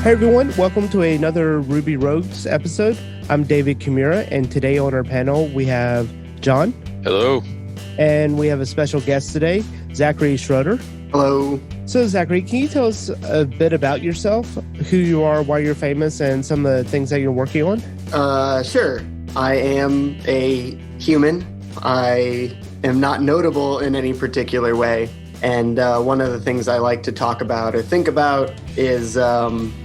Hey everyone, welcome to another Ruby Rogues episode. I'm David Kimura, and today on our panel we have John. Hello. And we have a special guest today, Zachary Schroeder. Hello. So Zachary, can you tell us a bit about yourself, who you are, why you're famous, and some of the things that you're working on? Sure. I am a human. I am not notable in any particular way. And one of the things I like to talk about or think about is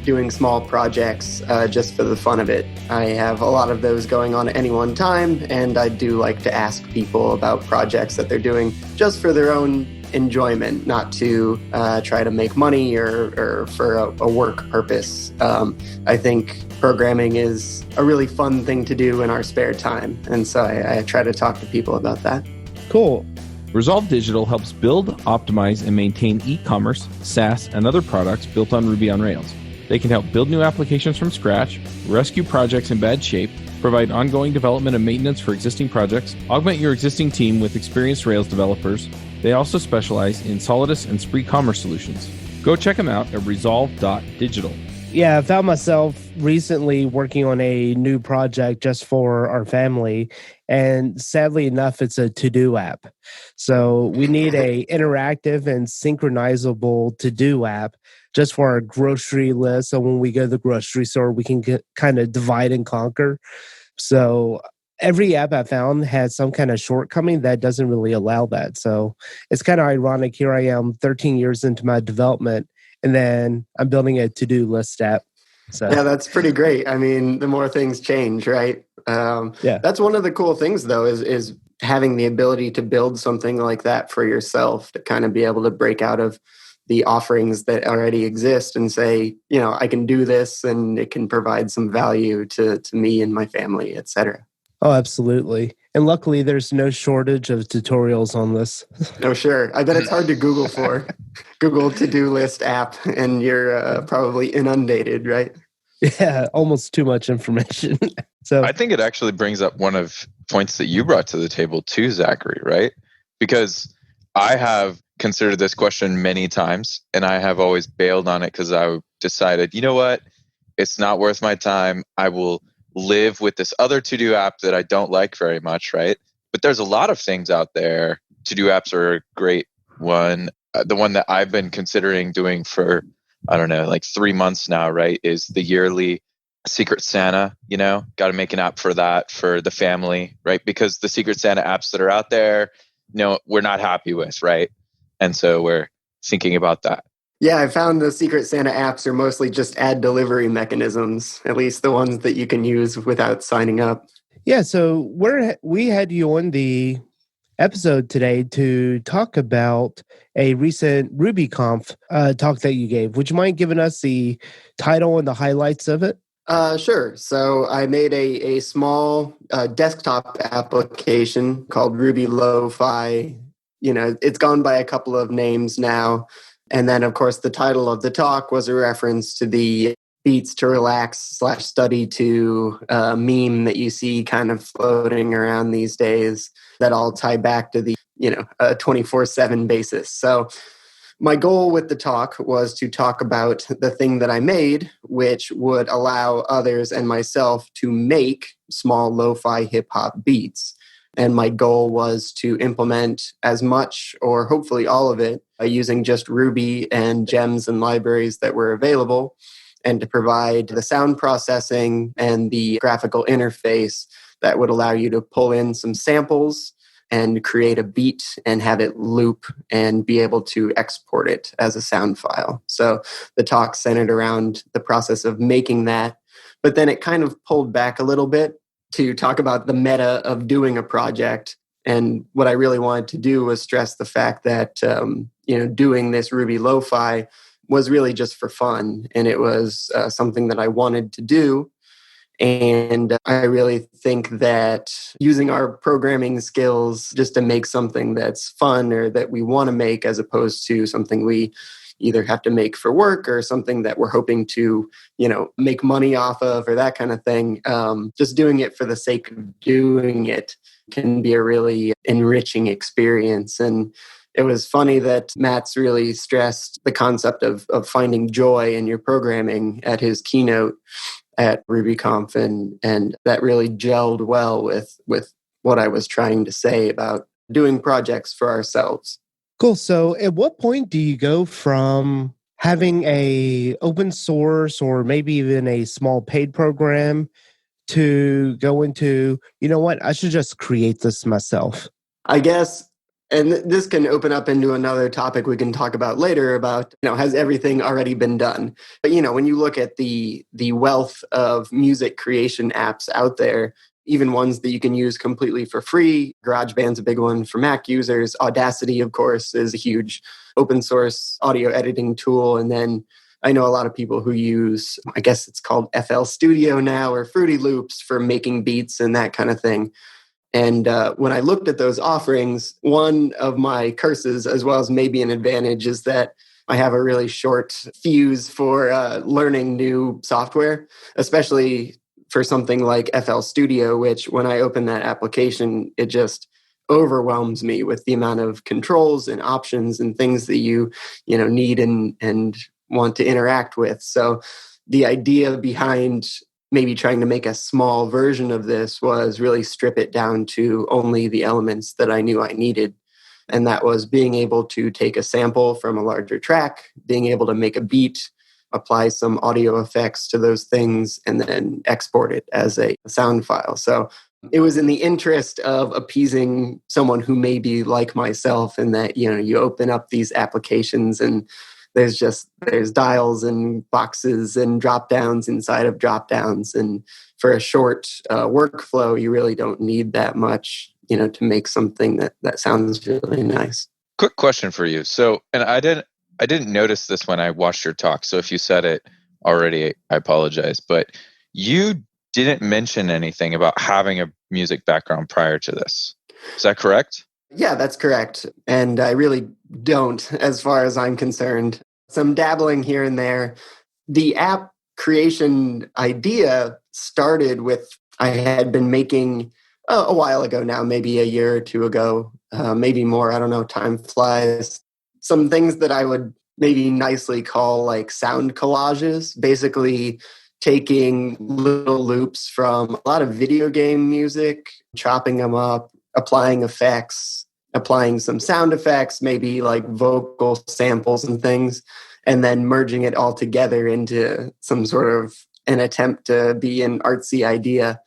doing small projects just for the fun of it. I have a lot of those going on at any one time, and I do like to ask people about projects that they're doing just for their own enjoyment, not to try to make money or for a work purpose. I think programming is a really fun thing to do in our spare time, and so I try to talk to people about that. Cool. Resolve Digital helps build, optimize, and maintain e-commerce, SaaS, and other products built on Ruby on Rails. They can help build new applications from scratch, rescue projects in bad shape, provide ongoing development and maintenance for existing projects, augment your existing team with experienced Rails developers. They also specialize in Solidus and Spree commerce solutions. Go check them out at resolve.digital. Yeah, I found myself recently working on a new project just for our family. And sadly enough, it's a to-do app. So we need a interactive and synchronizable to-do app just for our grocery list. So when we go to the grocery store, we can kind of divide and conquer. So every app I found has some kind of shortcoming that doesn't really allow that. So it's kind of ironic. Here I am 13 years into my development, and then I'm building a to-do list app. So yeah, that's pretty great. I mean, the more things change, right? That's one of the cool things, though, is having the ability to build something like that for yourself, to kind of be able to break out of the offerings that already exist and say, you know, I can do this and it can provide some value to me and my family, et cetera. Oh, absolutely. And luckily, there's no shortage of tutorials on this. Oh, sure. I bet it's hard to Google for. Google to-do list app, and you're probably inundated, right? Yeah, almost too much information. So I think it actually brings up one of points that you brought to the table too, Zachary, right? Because I have considered this question many times, and I have always bailed on it because I decided, you know what? It's not worth my time. I will live with this other to-do app that I don't like very much, right? But there's a lot of things out there. To-do apps are a great one. The one that I've been considering doing for, I don't know, like 3 months now, right, is the yearly Secret Santa. You know, got to make an app for that for the family, right? Because the Secret Santa apps that are out there, we're not happy with, right? And so we're thinking about that. Yeah, I found the Secret Santa apps are mostly just ad delivery mechanisms, at least the ones that you can use without signing up. yeah, so we had you on the episode today to talk about a recent RubyConf talk that you gave. Would you mind giving us the title and the highlights of it? Sure. So I made a small desktop application called Ruby Lo-Fi. You know, it's gone by a couple of names now. And then, of course, the title of the talk was a reference to the Beats to Relax / Study to meme that you see kind of floating around these days that all tie back to the, 24/7 basis. So my goal with the talk was to talk about the thing that I made, which would allow others and myself to make small lo-fi hip-hop beats. And my goal was to implement as much or hopefully all of it using just Ruby and gems and libraries that were available, and to provide the sound processing and the graphical interface that would allow you to pull in some samples and create a beat and have it loop and be able to export it as a sound file. So the talk centered around the process of making that, but then it kind of pulled back a little bit to talk about the meta of doing a project. And what I really wanted to do was stress the fact that, doing this Ruby Lo-Fi was really just for fun. And it was something that I wanted to do. And I really think that using our programming skills just to make something that's fun or that we want to make, as opposed to something we either have to make for work or something that we're hoping to, make money off of or that kind of thing. Just doing it for the sake of doing it can be a really enriching experience. And it was funny that Matt's really stressed the concept of finding joy in your programming at his keynote at RubyConf, and that really gelled well with what I was trying to say about doing projects for ourselves. Cool. So at what point do you go from having a open source or maybe even a small paid program to go into, you know what, I should just create this myself? I guess, and this can open up into another topic we can talk about later about, has everything already been done? But, when you look at the wealth of music creation apps out there, even ones that you can use completely for free, GarageBand's a big one for Mac users. Audacity, of course, is a huge open source audio editing tool. And then I know a lot of people who use, I guess it's called FL Studio now, or Fruity Loops for making beats and that kind of thing. And when I looked at those offerings, one of my curses, as well as maybe an advantage, is that I have a really short fuse for learning new software, especially for something like FL Studio, which when I open that application, it just overwhelms me with the amount of controls and options and things that you need and want to interact with. So the idea behind maybe trying to make a small version of this was really strip it down to only the elements that I knew I needed. And that was being able to take a sample from a larger track, being able to make a beat, apply some audio effects to those things, and then export it as a sound file. So it was in the interest of appeasing someone who may be like myself, in that, you open up these applications and there's dials and boxes and drop downs inside of drop downs. And for a short workflow, you really don't need that much, to make something that sounds really nice. Quick question for you. So, and I didn't notice this when I watched your talk. So if you said it already, I apologize. But you didn't mention anything about having a music background prior to this. Is that correct? Yeah, that's correct. And I really don't, as far as I'm concerned. Some dabbling here and there. The app creation idea started with, I had been making a while ago now, maybe a year or two ago, maybe more, I don't know, time flies. Some things that I would maybe nicely call like sound collages, basically taking little loops from a lot of video game music, chopping them up, applying effects, applying some sound effects, maybe like vocal samples and things, and then merging it all together into some sort of an attempt to be an artsy idea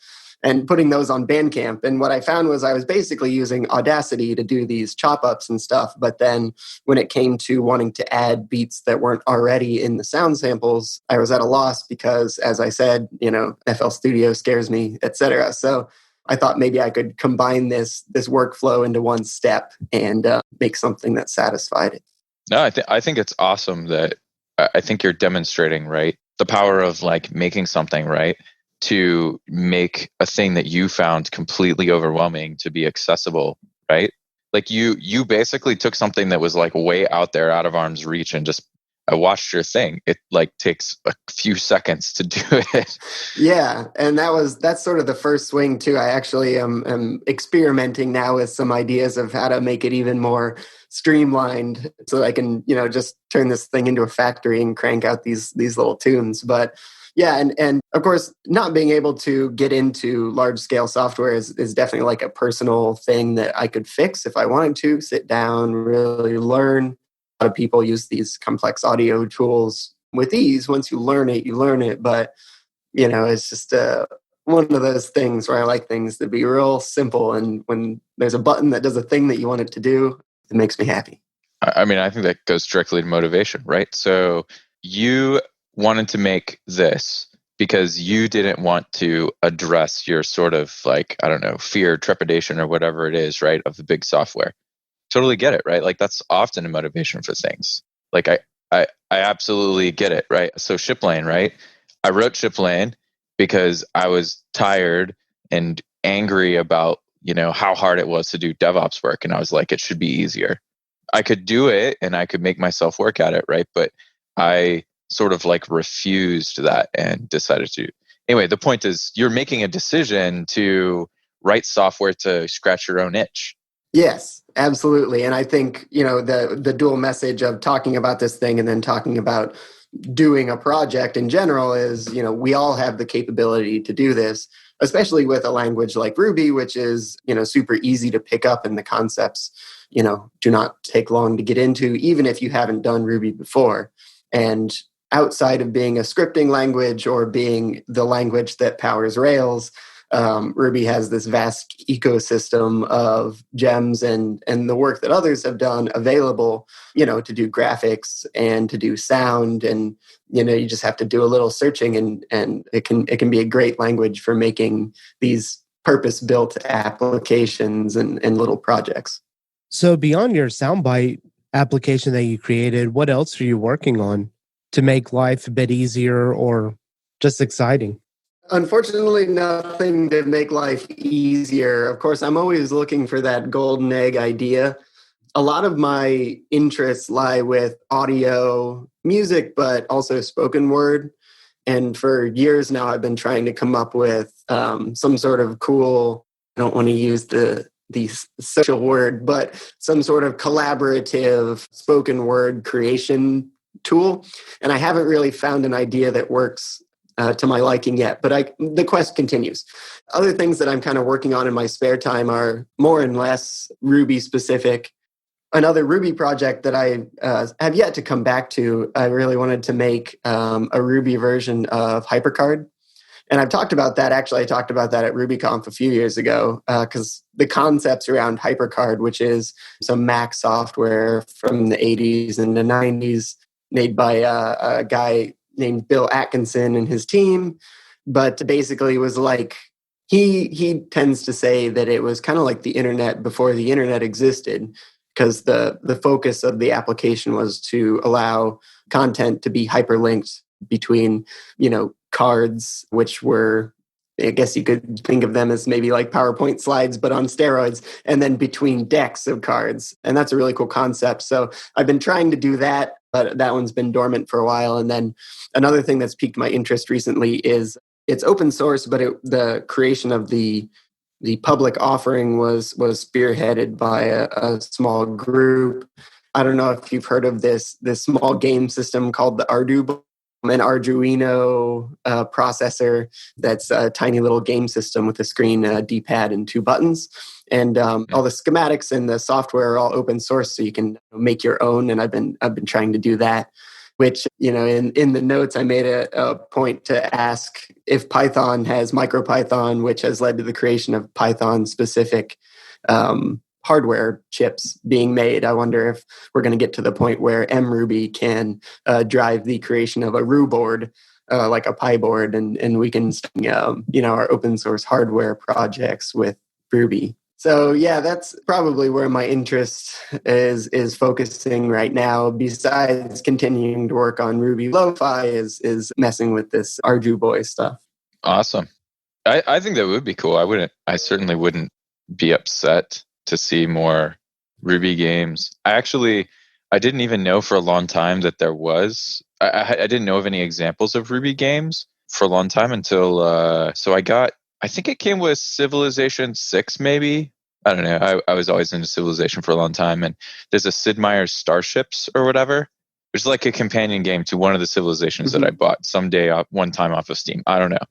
and putting those on Bandcamp. And what I found was I was basically using Audacity to do these chop ups and stuff. But then when it came to wanting to add beats that weren't already in the sound samples, I was at a loss because, as I said, FL Studio scares me, etc. So I thought maybe I could combine this workflow into one step and make something that satisfied it. No, I think it's awesome that I think you're demonstrating, right, the power of like making something, right, to make a thing that you found completely overwhelming to be accessible, right? Like you basically took something that was like way out there, out of arm's reach, and just I watched your thing. It like takes a few seconds to do it. Yeah, and that's sort of the first swing too. I actually am experimenting now with some ideas of how to make it even more streamlined, so I can just turn this thing into a factory and crank out these little tunes. But yeah, and of course, not being able to get into large scale software is definitely like a personal thing that I could fix if I wanted to sit down, really learn. A lot of people use these complex audio tools with ease. Once you learn it, you learn it. But, it's just one of those things where I like things to be real simple. And when there's a button that does a thing that you want it to do, it makes me happy. I mean, I think that goes directly to motivation, right? So you wanted to make this because you didn't want to address your sort of like, I don't know, fear, trepidation, or whatever it is, right, of the big software. Totally get it, right? Like that's often a motivation for things. Like I absolutely get it, right? So Shiplane, right? I wrote Shiplane because I was tired and angry about, how hard it was to do DevOps work. And I was like, it should be easier. I could do it and I could make myself work at it, right? But I sort of like refused that and decided to. Anyway, the point is you're making a decision to write software to scratch your own itch. Yes, absolutely. And I think, the dual message of talking about this thing and then talking about doing a project in general is, we all have the capability to do this, especially with a language like Ruby, which is, super easy to pick up, and the concepts, do not take long to get into, even if you haven't done Ruby before. And outside of being a scripting language or being the language that powers Rails, Ruby has this vast ecosystem of gems and the work that others have done available, to do graphics and to do sound. And, you just have to do a little searching, and it can be a great language for making these purpose-built applications and little projects. So beyond your soundbite application that you created, what else are you working on to make life a bit easier or just exciting? Unfortunately, nothing to make life easier. Of course, I'm always looking for that golden egg idea. A lot of my interests lie with audio, music, but also spoken word. And for years now, I've been trying to come up with some sort of cool, I don't want to use the social word, but some sort of collaborative spoken word creation tool. And I haven't really found an idea that works to my liking yet, but the quest continues. Other things that I'm kind of working on in my spare time are more and less Ruby specific. Another Ruby project that I have yet to come back to, I really wanted to make a Ruby version of HyperCard. And I've talked about that. Actually, I talked about that at RubyConf a few years ago, because the concepts around HyperCard, which is some Mac software from the 80s and the 90s, made by a guy named Bill Atkinson and his team, but basically was like, he tends to say that it was kind of like the internet before the internet existed, because the focus of the application was to allow content to be hyperlinked between, cards, which were, I guess you could think of them as maybe like PowerPoint slides, but on steroids, and then between decks of cards. And that's a really cool concept. So I've been trying to do that, but that one's been dormant for a while. And then another thing that's piqued my interest recently is it's open source, but the creation of the public offering was spearheaded by a small group. I don't know if you've heard of this small game system called the Arduino, an Arduino processor that's a tiny little game system with a screen, a D-pad, and 2 buttons. And all the schematics and the software are all open source, so you can make your own. And I've been trying to do that. Which, in the notes, I made a point to ask if Python has MicroPython, which has led to the creation of Python-specific hardware chips being made. I wonder if we're going to get to the point where mRuby can drive the creation of a Ru board, like a Pi board, and we can, our open source hardware projects with Ruby. So yeah, that's probably where my interest is focusing right now. Besides continuing to work on Ruby Lo-Fi, is messing with this Arduino stuff. Awesome. I think that would be cool. I certainly wouldn't be upset to see more Ruby games. I didn't even know for a long time that there was. I didn't know of any examples of Ruby games for a long time until I think it came with Civilization 6, maybe. I don't know. I was always into Civilization for a long time. And there's a Sid Meier's Starships or whatever, which is like a companion game to one of the Civilizations that I bought one time off of Steam. I don't know.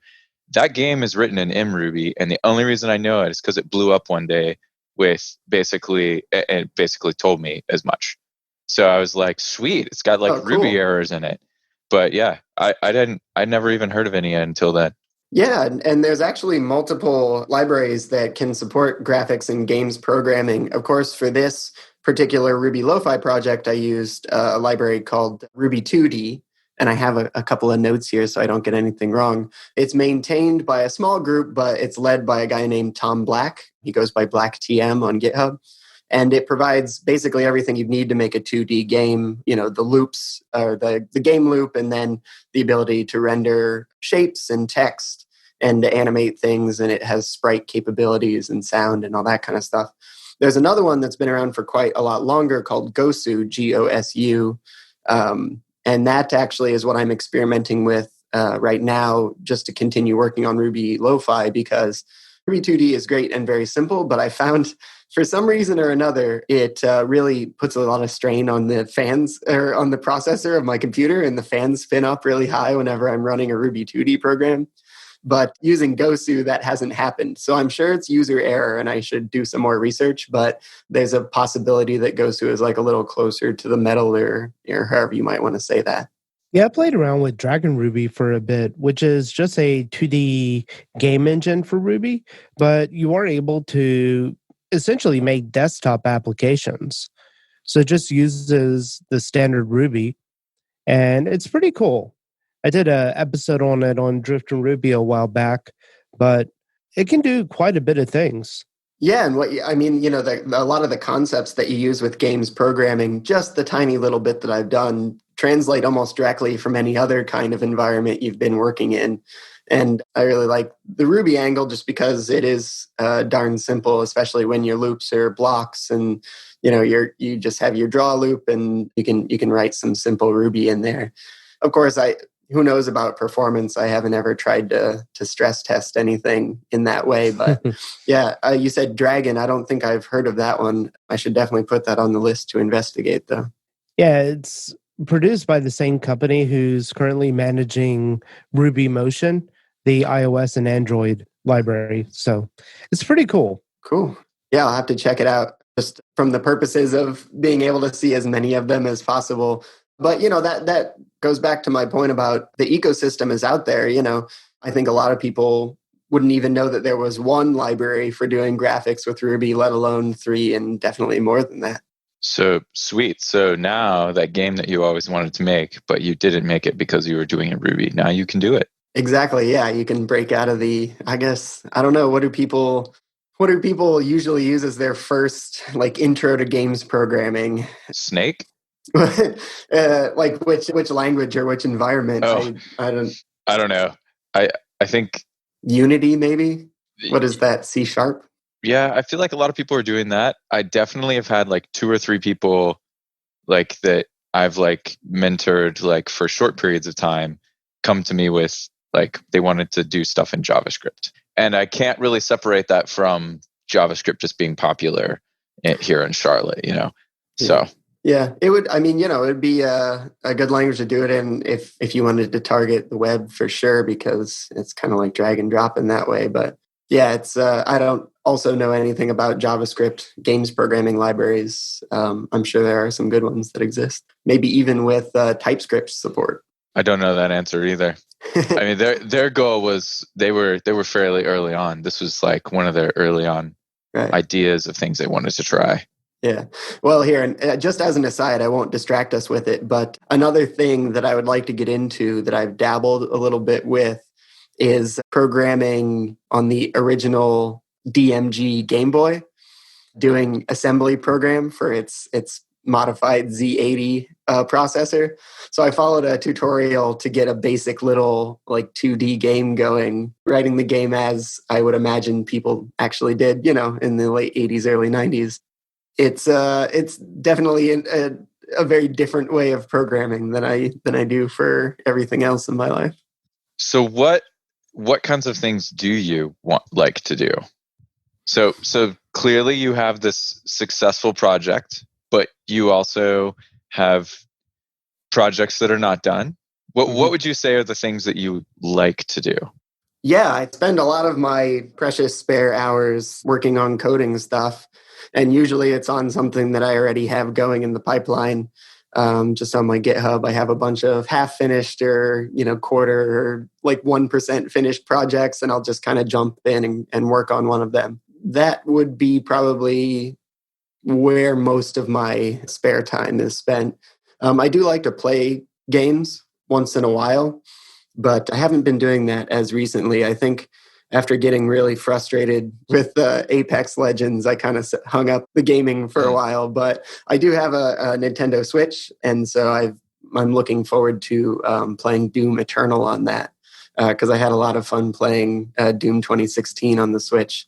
That game is written in mRuby. And the only reason I know it is because it blew up one day with it basically told me as much. So I was like, sweet. It's got like Ruby errors in it. But yeah, I never even heard of any until then. Yeah, and there's actually multiple libraries that can support graphics and games programming. Of course, for this particular Ruby Lo-Fi project, I used a library called Ruby 2D, and I have a couple of notes here so I don't get anything wrong. It's maintained by a small group, but it's led by a guy named Tom Black. He goes by BlackTM on GitHub. And it provides basically everything you need to make a 2D game, the loops, or the game loop, and then the ability to render shapes and text and to animate things. And it has sprite capabilities and sound and all that kind of stuff. There's another one that's been around for quite a lot longer called Gosu, Gosu. And that actually is what I'm experimenting with right now, just to continue working on Ruby Lo-Fi, because Ruby 2D is great and very simple, but I found for some reason or another, it really puts a lot of strain on the fans or on the processor of my computer, and the fans spin up really high whenever I'm running a Ruby 2D program. But using Gosu, that hasn't happened. So I'm sure it's user error and I should do some more research, but there's a possibility that Gosu is like a little closer to the metal or however you might want to say that. Yeah, I played around with Dragon Ruby for a bit, which is just a 2D game engine for Ruby, but you are able to essentially make desktop applications. So it just uses the standard Ruby, and it's pretty cool. I did an episode on it on Drift and Ruby a while back, but it can do quite a bit of things. Yeah, and a lot of the concepts that you use with games programming, just the tiny little bit that I've done, translate almost directly from any other kind of environment you've been working in. And I really like the Ruby angle just because it is darn simple, especially when your loops are blocks and you just have your draw loop and you can write some simple Ruby in there. Of course, who knows about performance? I haven't ever tried to stress test anything in that way. But yeah, you said Dragon. I don't think I've heard of that one. I should definitely put that on the list to investigate, though. Yeah, it's produced by the same company who's currently managing Ruby Motion, the iOS and Android library. So it's pretty cool. Cool. Yeah, I'll have to check it out just from the purposes of being able to see as many of them as possible. But, that goes back to my point about the ecosystem is out there. I think a lot of people wouldn't even know that there was one library for doing graphics with Ruby, let alone 3 and definitely more than that. So sweet. So now that game that you always wanted to make, but you didn't make it because you were doing it Ruby, now you can do it. Exactly. Yeah. You can break out of I don't know. What do people usually use as their first intro to games programming? Snake? Like which language or which environment? Oh, I don't know. I think Unity, maybe. What is that? C#? Yeah, I feel like a lot of people are doing that. I definitely have had 2 or 3 people that I've mentored for short periods of time come to me with they wanted to do stuff in JavaScript. And I can't really separate that from JavaScript just being popular here in Charlotte, Yeah. So yeah, it would. it would be a good language to do it in if you wanted to target the web for sure, because it's kind of like drag and drop in that way. But yeah, it's. I don't also know anything about JavaScript games programming libraries. I'm sure there are some good ones that exist. Maybe even with TypeScript support. I don't know that answer either. I mean, their goal was they were fairly early on. This was one of their early on ideas of things they wanted to try. Yeah. Well, here, and just as an aside, I won't distract us with it, but another thing that I would like to get into that I've dabbled a little bit with is programming on the original DMG Game Boy, doing assembly program for its modified Z80 processor. So I followed a tutorial to get a basic little 2D game going, writing the game as I would imagine people actually did, in the late 80s, early 90s. It's definitely a very different way of programming than I do for everything else in my life. So what kinds of things do you like to do? So clearly you have this successful project, but you also have projects that are not done. What would you say are the things that you like to do? Yeah, I spend a lot of my precious spare hours working on coding stuff. And usually it's on something that I already have going in the pipeline. Just on my GitHub, I have a bunch of half-finished or, quarter or 1% finished projects, and I'll just kind of jump in and work on one of them. That would be probably where most of my spare time is spent. I do like to play games once in a while, but I haven't been doing that as recently. I think after getting really frustrated with Apex Legends, I kind of hung up the gaming for a while. But I do have a Nintendo Switch, and so I'm looking forward to playing Doom Eternal on that, because I had a lot of fun playing Doom 2016 on the Switch.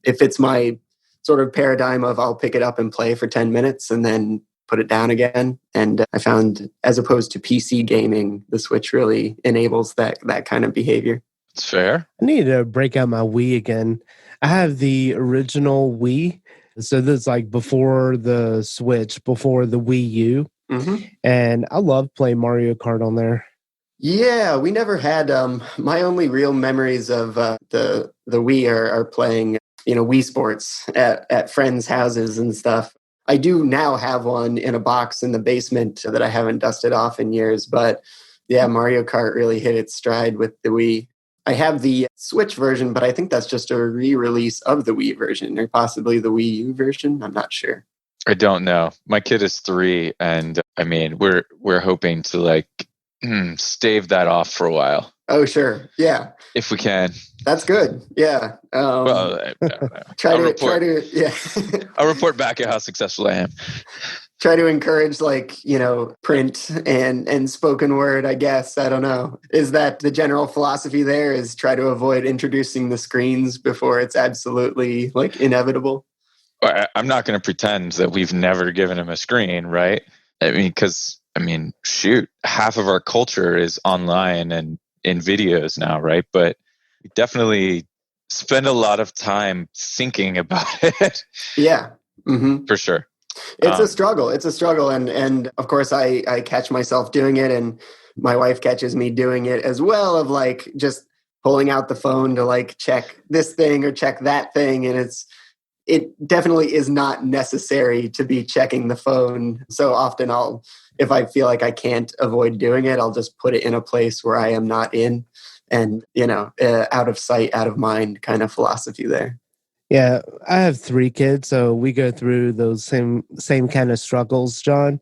It fits my sort of paradigm of I'll pick it up and play for 10 minutes and then put it down again. And I found, as opposed to PC gaming, the Switch really enables that kind of behavior. It's fair. I need to break out my Wii again. I have the original Wii. So this is like before the Switch, before the Wii U. Mm-hmm. And I love playing Mario Kart on there. Yeah, we never had. My only real memories of the Wii are playing, Wii Sports at friends' houses and stuff. I do now have one in a box in the basement that I haven't dusted off in years. But yeah, Mario Kart really hit its stride with the Wii. I have the Switch version, but I think that's just a re-release of the Wii version, or possibly the Wii U version. I'm not sure. I don't know. My kid is 3, and I mean, we're hoping to stave that off for a while. Oh, sure. Yeah. If we can. That's good. Yeah. Well, I don't know. Try to, yeah. I'll report back at how successful I am. Try to encourage print and spoken word, I guess. I don't know. Is that the general philosophy there, is try to avoid introducing the screens before it's absolutely inevitable? I'm not going to pretend that we've never given him a screen, right? Shoot, half of our culture is online and in videos now, right? But we definitely spend a lot of time thinking about it. Yeah. Mm-hmm. For sure. It's a struggle. It's a struggle. And of course, I catch myself doing it, and my wife catches me doing it as well, of just pulling out the phone to check this thing or check that thing. And it definitely is not necessary to be checking the phone. So often if I feel like I can't avoid doing it, I'll just put it in a place where I am not in, and, out of sight, out of mind kind of philosophy there. Yeah, I have 3 kids, so we go through those same kind of struggles, John.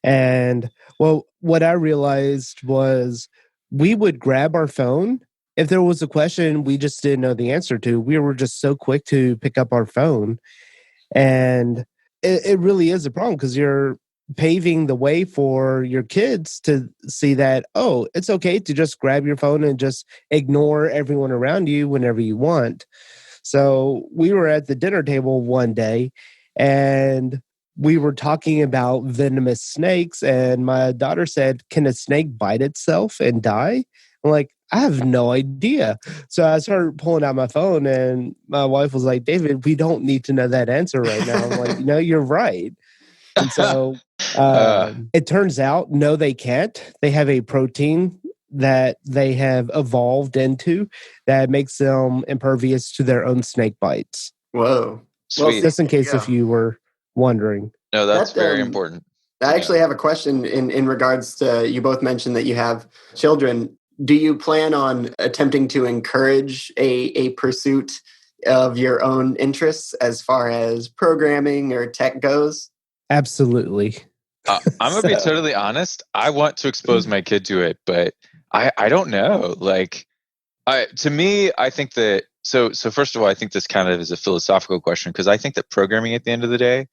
And what I realized was we would grab our phone. If there was a question we just didn't know the answer to, we were just so quick to pick up our phone. And it really is a problem, because you're paving the way for your kids to see that, oh, it's okay to just grab your phone and just ignore everyone around you whenever you want. So we were at the dinner table one day, and we were talking about venomous snakes, and my daughter said, "Can a snake bite itself and die?" I'm like, I have no idea. So I started pulling out my phone, and my wife was like, "David, we don't need to know that answer right now." I'm like, "No, you're right." And so it turns out, no, they can't. They have a protein that they have evolved into that makes them impervious to their own snake bites. Whoa. Sweet. Well, just in case if you were wondering. No, that's very important. I actually have a question in regards to, you both mentioned that you have children. Do you plan on attempting to encourage a pursuit of your own interests as far as programming or tech goes? Absolutely. I'm going to be totally honest. I want to expose my kid to it, but I don't know. To me, I think that, so first of all, I think this kind of is a philosophical question, because I think that programming at the end of the day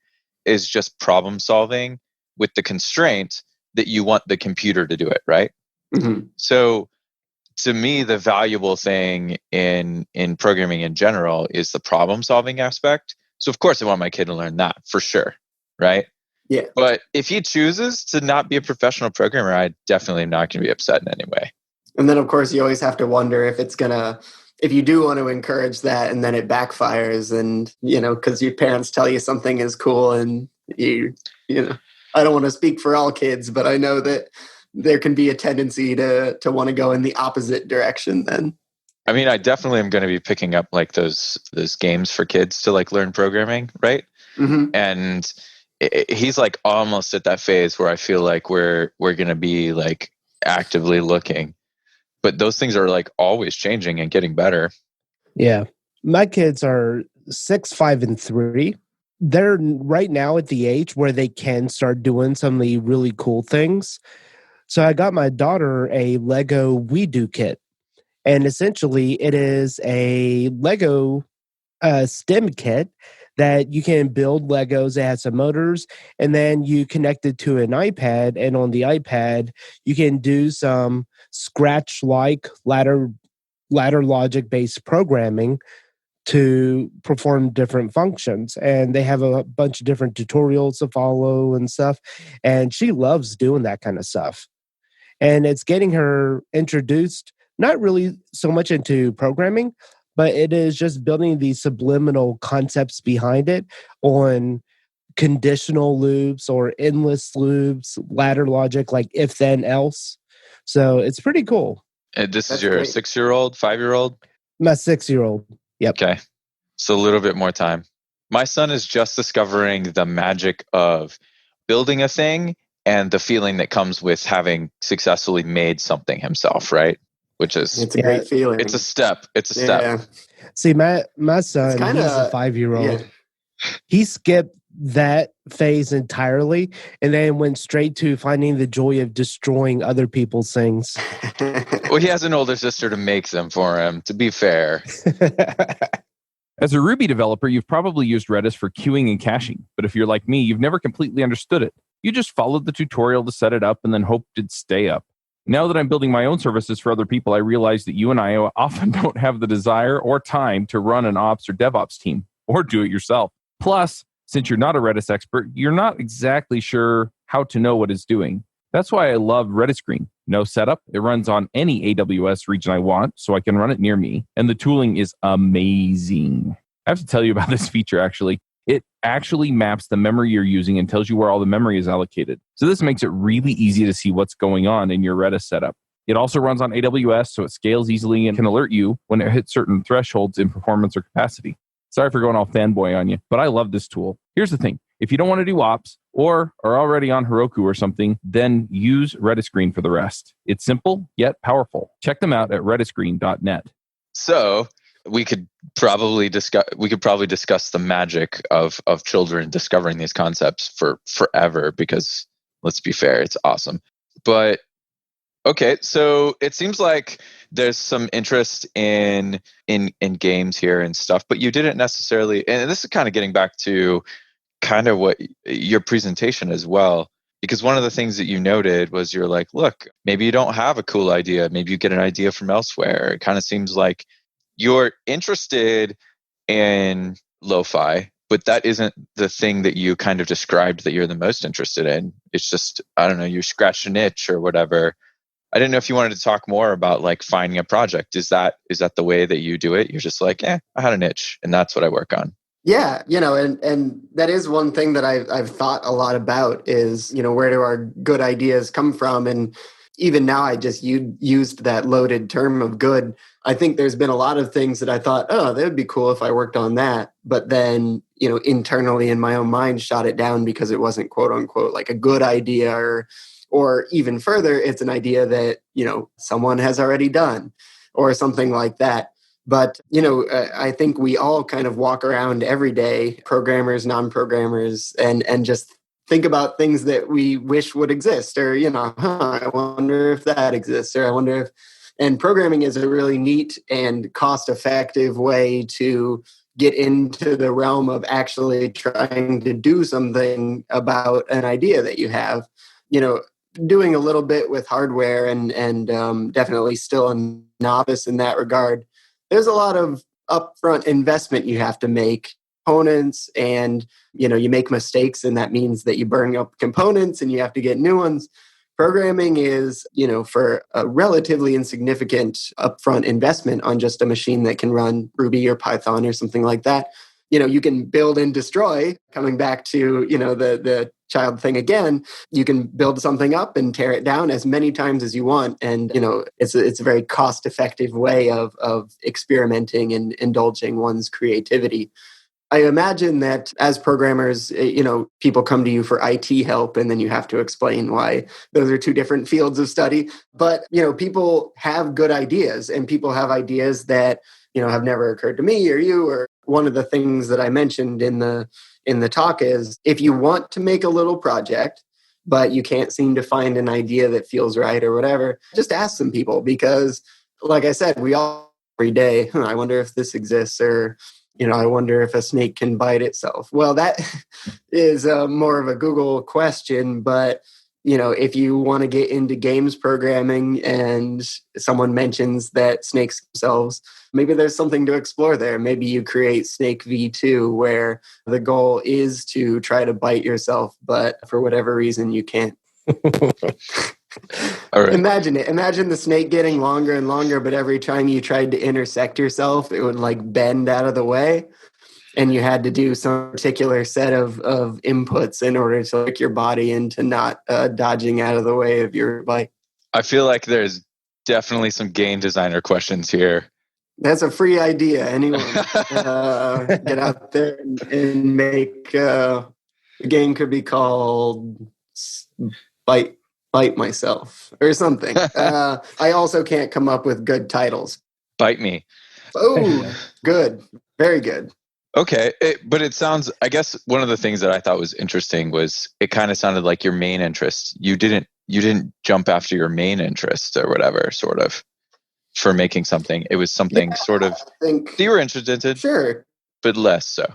is just problem solving with the constraint that you want the computer to do it, right? Mm-hmm. So to me, the valuable thing in programming in general is the problem solving aspect. So of course I want my kid to learn that for sure, right? Yeah. But if he chooses to not be a professional programmer, I definitely am not going to be upset in any way. And then, of course, you always have to wonder if you do want to encourage that and then it backfires, and, because your parents tell you something is cool, and I don't want to speak for all kids, but I know that there can be a tendency to want to go in the opposite direction then. I mean, I definitely am going to be picking up those games for kids to learn programming, right? Mm-hmm. And he's almost at that phase where I feel like we're going to be actively looking, but those things are always changing and getting better. Yeah. My kids are 6, 5, and 3. They're right now at the age where they can start doing some of the really cool things. So I got my daughter a Lego We Do kit. And essentially it is a Lego STEM kit that you can build Legos. It has some motors, and then you connect it to an iPad, and on the iPad you can do some Scratch-like ladder logic-based programming to perform different functions. And they have a bunch of different tutorials to follow and stuff. And she loves doing that kind of stuff. And it's getting her introduced, not really so much into programming, but it is just building these subliminal concepts behind it on conditional loops or endless loops, ladder logic, like if then else. So it's pretty cool. And this That's is your great. 6-year-old, 5-year-old? My 6-year-old. Yep. Okay. So a little bit more time. My son is just discovering the magic of building a thing and the feeling that comes with having successfully made something himself, right? Which is, It's a great feeling. it's a step. It's a step. Yeah. See, my son, kinda, he's a 5-year-old. yeah. He skipped that phase entirely and then went straight to finding the joy of destroying other people's things. Well, he has an older sister to make them for him, to be fair. As a Ruby developer, you've probably used Redis for queuing and caching, but if you're like me, you've never completely understood it. You just followed the tutorial to set it up and then hoped it'd stay up. Now that I'm building my own services for other people, I realize that you and I often don't have the desire or time to run an ops or DevOps team, or do it yourself. Plus, since you're not a Redis expert, you're not exactly sure how to know what it's doing. That's why I love Redis Green. No setup. It runs on any AWS region I want, so I can run it near me. And the tooling is amazing. I have to tell you about this feature, actually. It actually maps the memory you're using and tells you where all the memory is allocated. So this makes it really easy to see what's going on in your Redis setup. It also runs on AWS, so it scales easily and can alert you when it hits certain thresholds in performance or capacity. Sorry for going all fanboy on you, but I love this tool. Here's the thing. If you don't want to do ops or are already on Heroku or something, then use Redis Green for the rest. It's simple, yet powerful. Check them out at redisgreen.net. So we could probably discuss the magic of children discovering these concepts for forever, because let's be fair, it's awesome. But okay, so it seems like there's some interest in games here and stuff, but you didn't necessarily, and this is kind of getting back to kind of what your presentation as well, because one of the things that you noted was you're like, look, maybe you don't have a cool idea, maybe you get an idea from elsewhere. It kind of seems like you're interested in lo-fi, but that isn't the thing that you kind of described that you're the most interested in. It's just, I don't know, you scratched an itch or whatever. I didn't know if you wanted to talk more about like finding a project. Is that the way that you do it? You're just like, I had an itch and that's what I work on. Yeah, and that is one thing that I've thought a lot about is, where do our good ideas come from? And even now I just used that loaded term of good. I think there's been a lot of things that I thought, oh, that would be cool if I worked on that. But then, internally in my own mind shot it down because it wasn't quote unquote like a good idea, or even further, it's an idea that, someone has already done or something like that. But, I think we all kind of walk around every day, programmers, non-programmers, and just think about things that we wish would exist, or, I wonder if that exists, or I wonder if, and programming is a really neat and cost-effective way to get into the realm of actually trying to do something about an idea that you have, doing a little bit with hardware and definitely still a novice in that regard. There's a lot of upfront investment you have to make, components, and you make mistakes, and that means that you burn up components and you have to get new ones. Programming is, for a relatively insignificant upfront investment on just a machine that can run Ruby or Python or something like that. You can build and destroy, coming back to, the child thing again. You can build something up and tear it down as many times as you want. And, it's a very cost-effective way of experimenting and indulging one's creativity. I imagine that as programmers, people come to you for IT help, and then you have to explain why those are two different fields of study. But, people have good ideas, and people have ideas that, have never occurred to me or you. Or one of the things that I mentioned in the talk is, if you want to make a little project, but you can't seem to find an idea that feels right or whatever, just ask some people, because like I said, we all every day, I wonder if this exists, or, I wonder if a snake can bite itself. Well, that is more of a Google question, but if you want to get into games programming and someone mentions that snakes themselves, maybe there's something to explore there. Maybe you create Snake V2, where the goal is to try to bite yourself, but for whatever reason, you can't. All right. Imagine it. Imagine the snake getting longer and longer, but every time you tried to intersect yourself, it would like bend out of the way. And you had to do some particular set of inputs in order to trick your body into not dodging out of the way of your bike. I feel like there's definitely some game designer questions here. That's a free idea. Anyone get out there and make the game could be called Bite Myself or something. I also can't come up with good titles. Bite me. Oh, good. Very good. Okay. But it sounds, I guess one of the things that I thought was interesting was it kind of sounded like your main interest. You didn't jump after your main interest or whatever, sort of, for making something. It was something sort of that you were interested in, sure, but less so.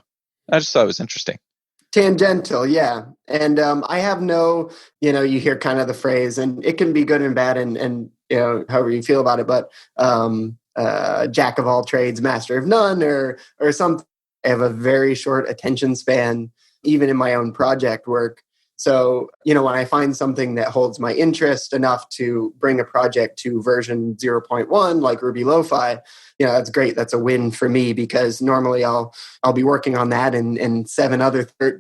I just thought it was interesting. Tangential, yeah. And I have no, you hear kind of the phrase, and it can be good and bad, and however you feel about it, but jack of all trades, master of none, or something. I have a very short attention span, even in my own project work. So, when I find something that holds my interest enough to bring a project to version 0.1, like Ruby Lo-Fi, that's great. That's a win for me, because normally I'll be working on that, and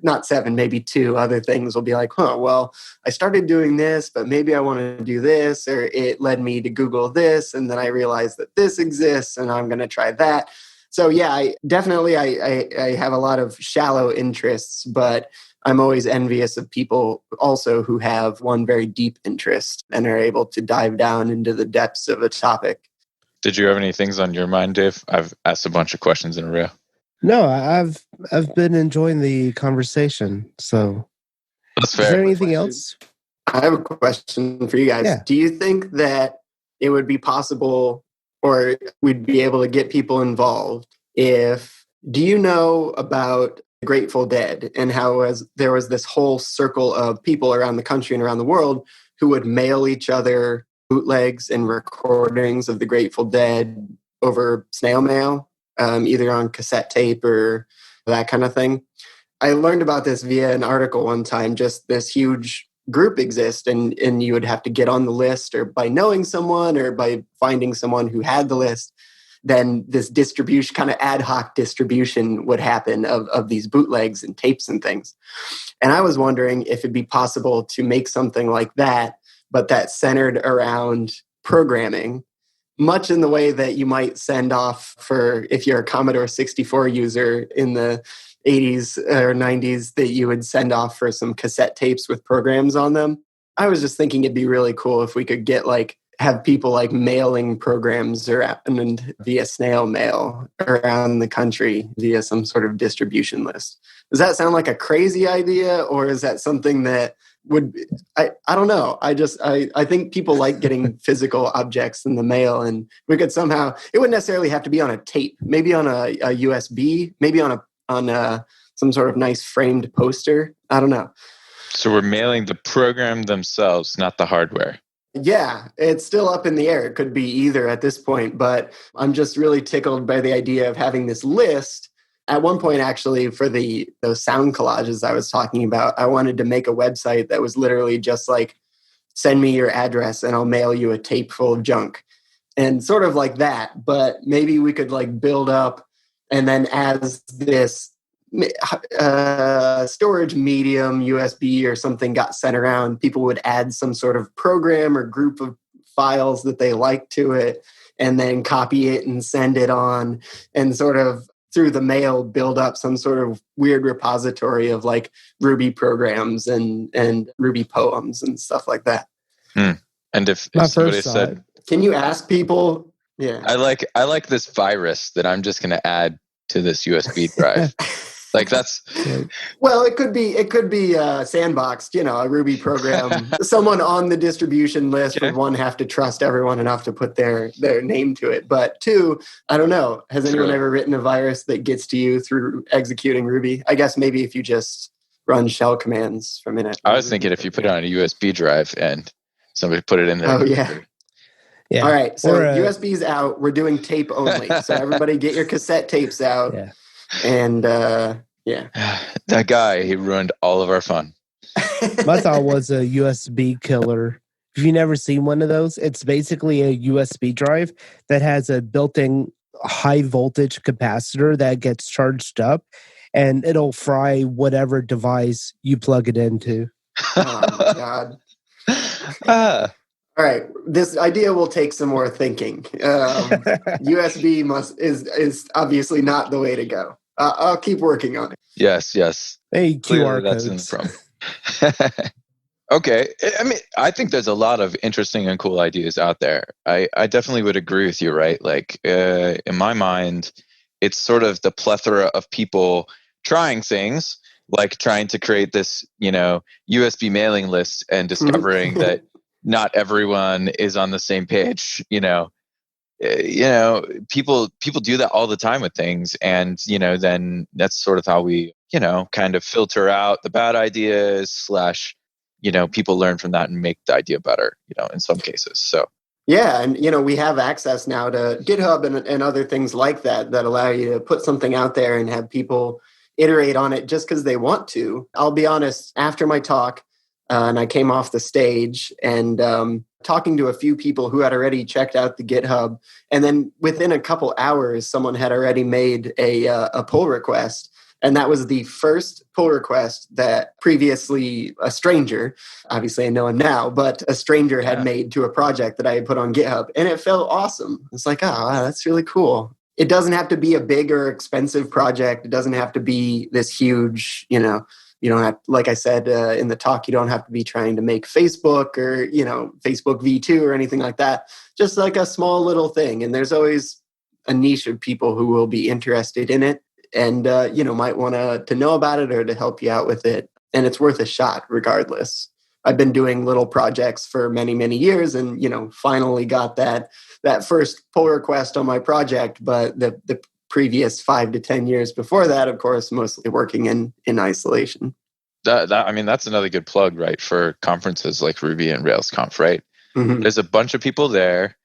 not seven, maybe two other things will be like, well, I started doing this, but maybe I want to do this, or it led me to Google this, and then I realized that this exists, and I'm going to try that. So yeah, I have a lot of shallow interests, but I'm always envious of people also who have one very deep interest and are able to dive down into the depths of a topic. Did you have any things on your mind, Dave? I've asked a bunch of questions in a row. No, I've been enjoying the conversation. So that's fair. Is there anything else? I have a question for you guys. Yeah. Do you think that it would be possible, or we'd be able to get people involved do you know about the Grateful Dead and how there was this whole circle of people around the country and around the world who would mail each other bootlegs and recordings of the Grateful Dead over snail mail, either on cassette tape or that kind of thing? I learned about this via an article one time. Just this huge group exists, and you would have to get on the list, or by knowing someone or by finding someone who had the list, then this distribution, kind of ad hoc distribution, would happen of these bootlegs and tapes and things. And I was wondering if it'd be possible to make something like that, but that's centered around programming, much in the way that you might send off for, if you're a Commodore 64 user in the 80s or 90s, that you would send off for some cassette tapes with programs on them. I was just thinking it'd be really cool if we could get have people mailing programs and via snail mail around the country via some sort of distribution list. Does that sound like a crazy idea, or is that something that would, I don't know. I think people like getting physical objects in the mail, and we could somehow, it wouldn't necessarily have to be on a tape, maybe on a USB, maybe on some sort of nice framed poster. I don't know. So we're mailing the program themselves, not the hardware. Yeah, it's still up in the air. It could be either at this point, but I'm just really tickled by the idea of having this list. At one point, actually, for those sound collages I was talking about, I wanted to make a website that was literally just send me your address and I'll mail you a tape full of junk. And sort of like that, but maybe we could build up, and then as this storage medium, USB or something, got sent around, people would add some sort of program or group of files that they like to it, and then copy it and send it on, and sort of through the mail build up some sort of weird repository of Ruby programs and Ruby poems and stuff like that. And if somebody said, can you ask people? Yeah, I like this virus that I'm just going to add to this USB drive. That's well, it could be sandboxed, a Ruby program. Someone on the distribution list would, one, have to trust everyone enough to put their name to it, but two, I don't know, has anyone ever written a virus that gets to you through executing Ruby? I guess maybe if you just run shell commands for a minute. I was thinking if you put it on a USB drive and somebody put it in there. Oh yeah. All right, so USB's out. We're doing tape only. So everybody get your cassette tapes out. Yeah. And that guy, he ruined all of our fun. My thought was a USB killer. If If you've never seen one of those, it's basically a USB drive that has a built-in high voltage capacitor that gets charged up, and it'll fry whatever device you plug it into. Oh my God. Ah, All right, this idea will take some more thinking. USB is obviously not the way to go. I'll keep working on it. yes, yes. Hey, Clearly QR that's in codes. the problem. Okay. I mean, I think there's a lot of interesting and cool ideas out there. I definitely would agree with you, right? Like, in my mind, it's sort of the plethora of people trying things, like trying to create this, USB mailing list and discovering that not everyone is on the same page. People do that all the time with things, and then that's sort of how we kind of filter out the bad ideas / people learn from that and make the idea better, in some cases. So yeah, and we have access now to GitHub and other things like that allow you to put something out there and have people iterate on it just because they want to. I'll be honest, after my talk, and I came off the stage and talking to a few people who had already checked out the GitHub, and then within a couple hours, someone had already made a pull request. And that was the first pull request that previously a stranger, obviously I know him now, but a stranger had made to a project that I had put on GitHub. And it felt awesome. It's like, oh, wow, that's really cool. It doesn't have to be a big or expensive project. It doesn't have to be this huge, you don't have, like I said in the talk, you don't have to be trying to make Facebook or, Facebook V2 or anything like that. Just like a small little thing. And there's always a niche of people who will be interested in it and, might want to know about it or to help you out with it. And it's worth a shot regardless. I've been doing little projects for many, many years and, finally got that first pull request on my project. But the previous 5 to 10 years before that, of course, mostly working in isolation. That's another good plug, right, for conferences like Ruby and Rails Conf, right? Mm-hmm. There's a bunch of people there.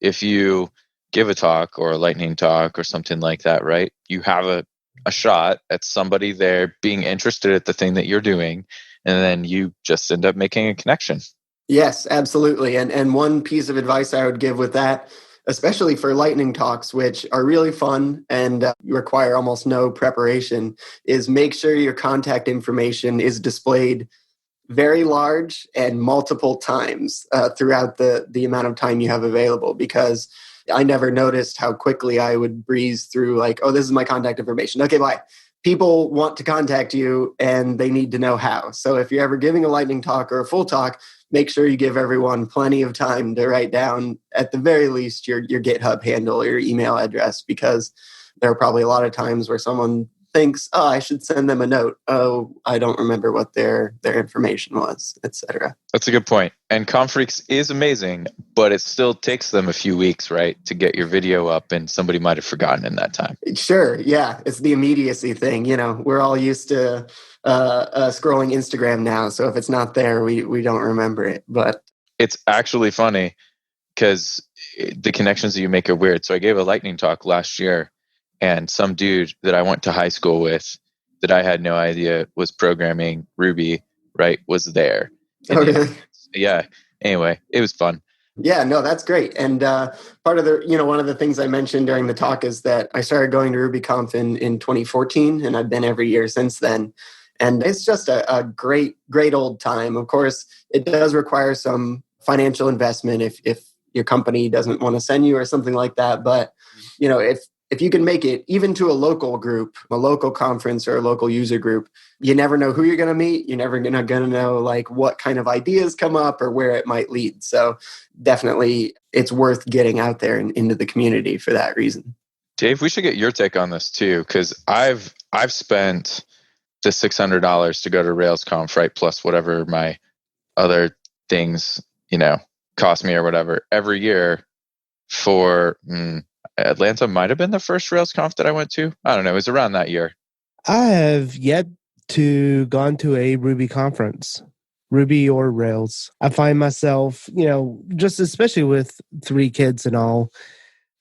If you give a talk or a lightning talk or something like that, right, you have a shot at somebody there being interested at the thing that you're doing, and then you just end up making a connection. Yes, absolutely. And one piece of advice I would give with that, especially for lightning talks, which are really fun and require almost no preparation, is make sure your contact information is displayed very large and multiple times throughout the amount of time you have available, because I never noticed how quickly I would breeze through like, oh, this is my contact information. Okay, bye. People want to contact you and they need to know how. So if you're ever giving a lightning talk or a full talk, make sure you give everyone plenty of time to write down, at the very least, your GitHub handle or your email address, because there are probably a lot of times where someone thinks, oh, I should send them a note. Oh, I don't remember what their information was, etc. That's a good point. And Confreaks is amazing, but it still takes them a few weeks, right, to get your video up, and somebody might have forgotten in that time. Sure, yeah. It's the immediacy thing. We're all used to scrolling Instagram now, so if it's not there, we don't remember it. But it's actually funny because the connections that you make are weird. So I gave a lightning talk last year, and some dude that I went to high school with that I had no idea was programming Ruby, right, was there. Oh, really? Yeah. Anyway, it was fun. Yeah, no, that's great. And part of one of the things I mentioned during the talk is that I started going to RubyConf in 2014, and I've been every year since then. And it's just a great, great old time. Of course, it does require some financial investment if your company doesn't want to send you or something like that. But, if you can make it even to a local group, a local conference or a local user group, you never know who you're going to meet. You're never going to know like what kind of ideas come up or where it might lead. So definitely it's worth getting out there and into the community for that reason. Dave, we should get your take on this too, because I've spent the $600 to go to RailsConf, right, plus whatever my other things, cost me or whatever every year for Atlanta might have been the first RailsConf that I went to. I don't know. It was around that year. I have yet to gone to a Ruby conference, Ruby or Rails. I find myself, just especially with 3 kids and all,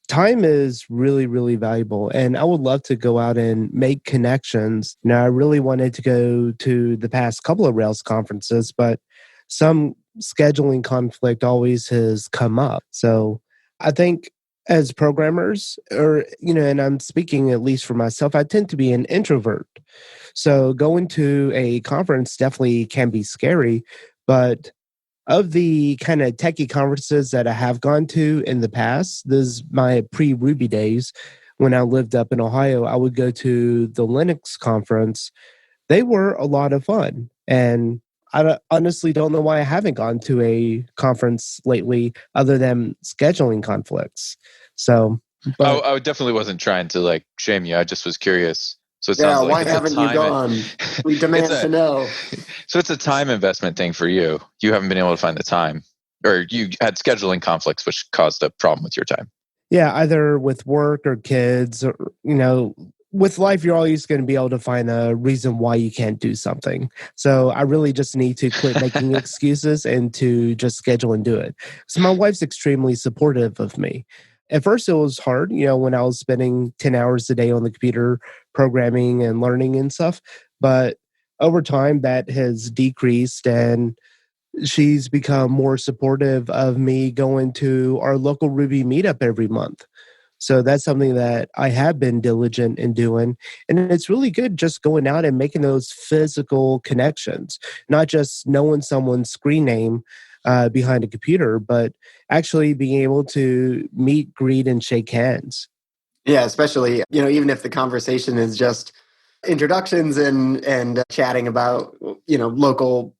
time is really, really valuable. And I would love to go out and make connections. Now, I really wanted to go to the past couple of Rails conferences, but some scheduling conflict always has come up. So I think as programmers, or, and I'm speaking at least for myself, I tend to be an introvert. So going to a conference definitely can be scary, but of the kind of techie conferences that I have gone to in the past, this is my pre-Ruby days when I lived up in Ohio, I would go to the Linux conference. They were a lot of fun. And honestly don't know why I haven't gone to a conference lately other than scheduling conflicts. So, but I definitely wasn't trying to like shame you. I just was curious. So it Yeah, sounds like why it's haven't you gone? We demand to know. So it's a time investment thing for you. You haven't been able to find the time, or you had scheduling conflicts, which caused a problem with your time. Yeah, either with work or kids, or, with life, you're always going to be able to find a reason why you can't do something. So I really just need to quit making excuses and to just schedule and do it. So my wife's extremely supportive of me. At first, it was hard, when I was spending 10 hours a day on the computer programming and learning and stuff. But over time, that has decreased, and she's become more supportive of me going to our local Ruby meetup every month. So that's something that I have been diligent in doing. And it's really good just going out and making those physical connections, not just knowing someone's screen name behind a computer, but actually being able to meet, greet, and shake hands. Yeah, especially, even if the conversation is just introductions and chatting about, local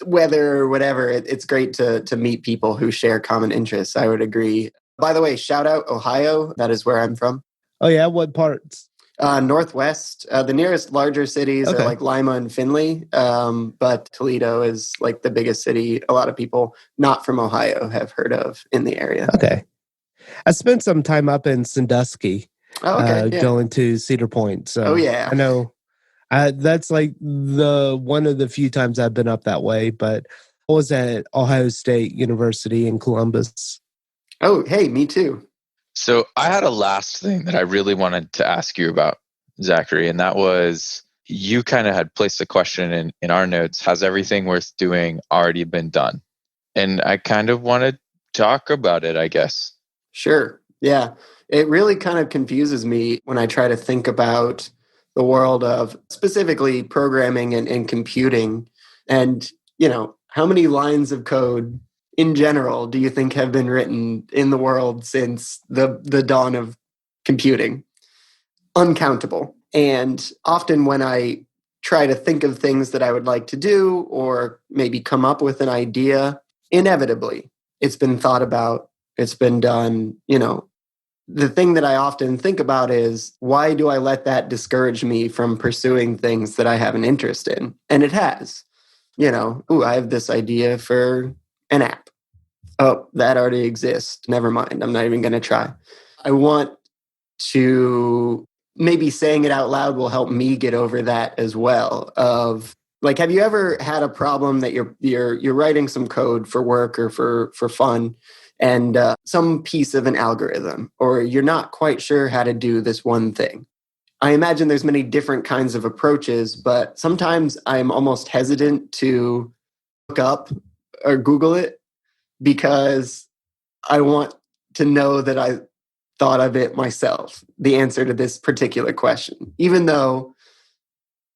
weather or whatever, it's great to meet people who share common interests. I would agree. By the way, shout out Ohio. That is where I'm from. Oh, yeah? What parts? Northwest. The nearest larger cities are like Lima and Findlay, but Toledo is like the biggest city a lot of people not from Ohio have heard of in the area. Okay. I spent some time up in Sandusky, going to Cedar Point. So yeah. I know that's like one of the few times I've been up that way, but I was at Ohio State University in Columbus. Oh, hey, me too. So I had a last thing that I really wanted to ask you about, Zachary, and that was you kind of had placed a question in our notes, has everything worth doing already been done? And I kind of want to talk about it, I guess. Sure. Yeah. It really kind of confuses me when I try to think about the world of specifically programming and computing. And, how many lines of code in general do you think have been written in the world since the dawn of computing? Uncountable. And often when I try to think of things that I would like to do or maybe come up with an idea, inevitably it's been thought about, it's been done. The thing that I often think about is, why do I let that discourage me from pursuing things that I have an interest in? And it has. I have this idea for an app. Oh, that already exists. Never mind. I'm not even going to try. I want to, maybe saying it out loud will help me get over that as well. Of like, have you ever had a problem that you're writing some code for work or for fun, and some piece of an algorithm, or you're not quite sure how to do this one thing? I imagine there's many different kinds of approaches, but sometimes I'm almost hesitant to look up or Google it because I want to know that I thought of it myself, the answer to this particular question, even though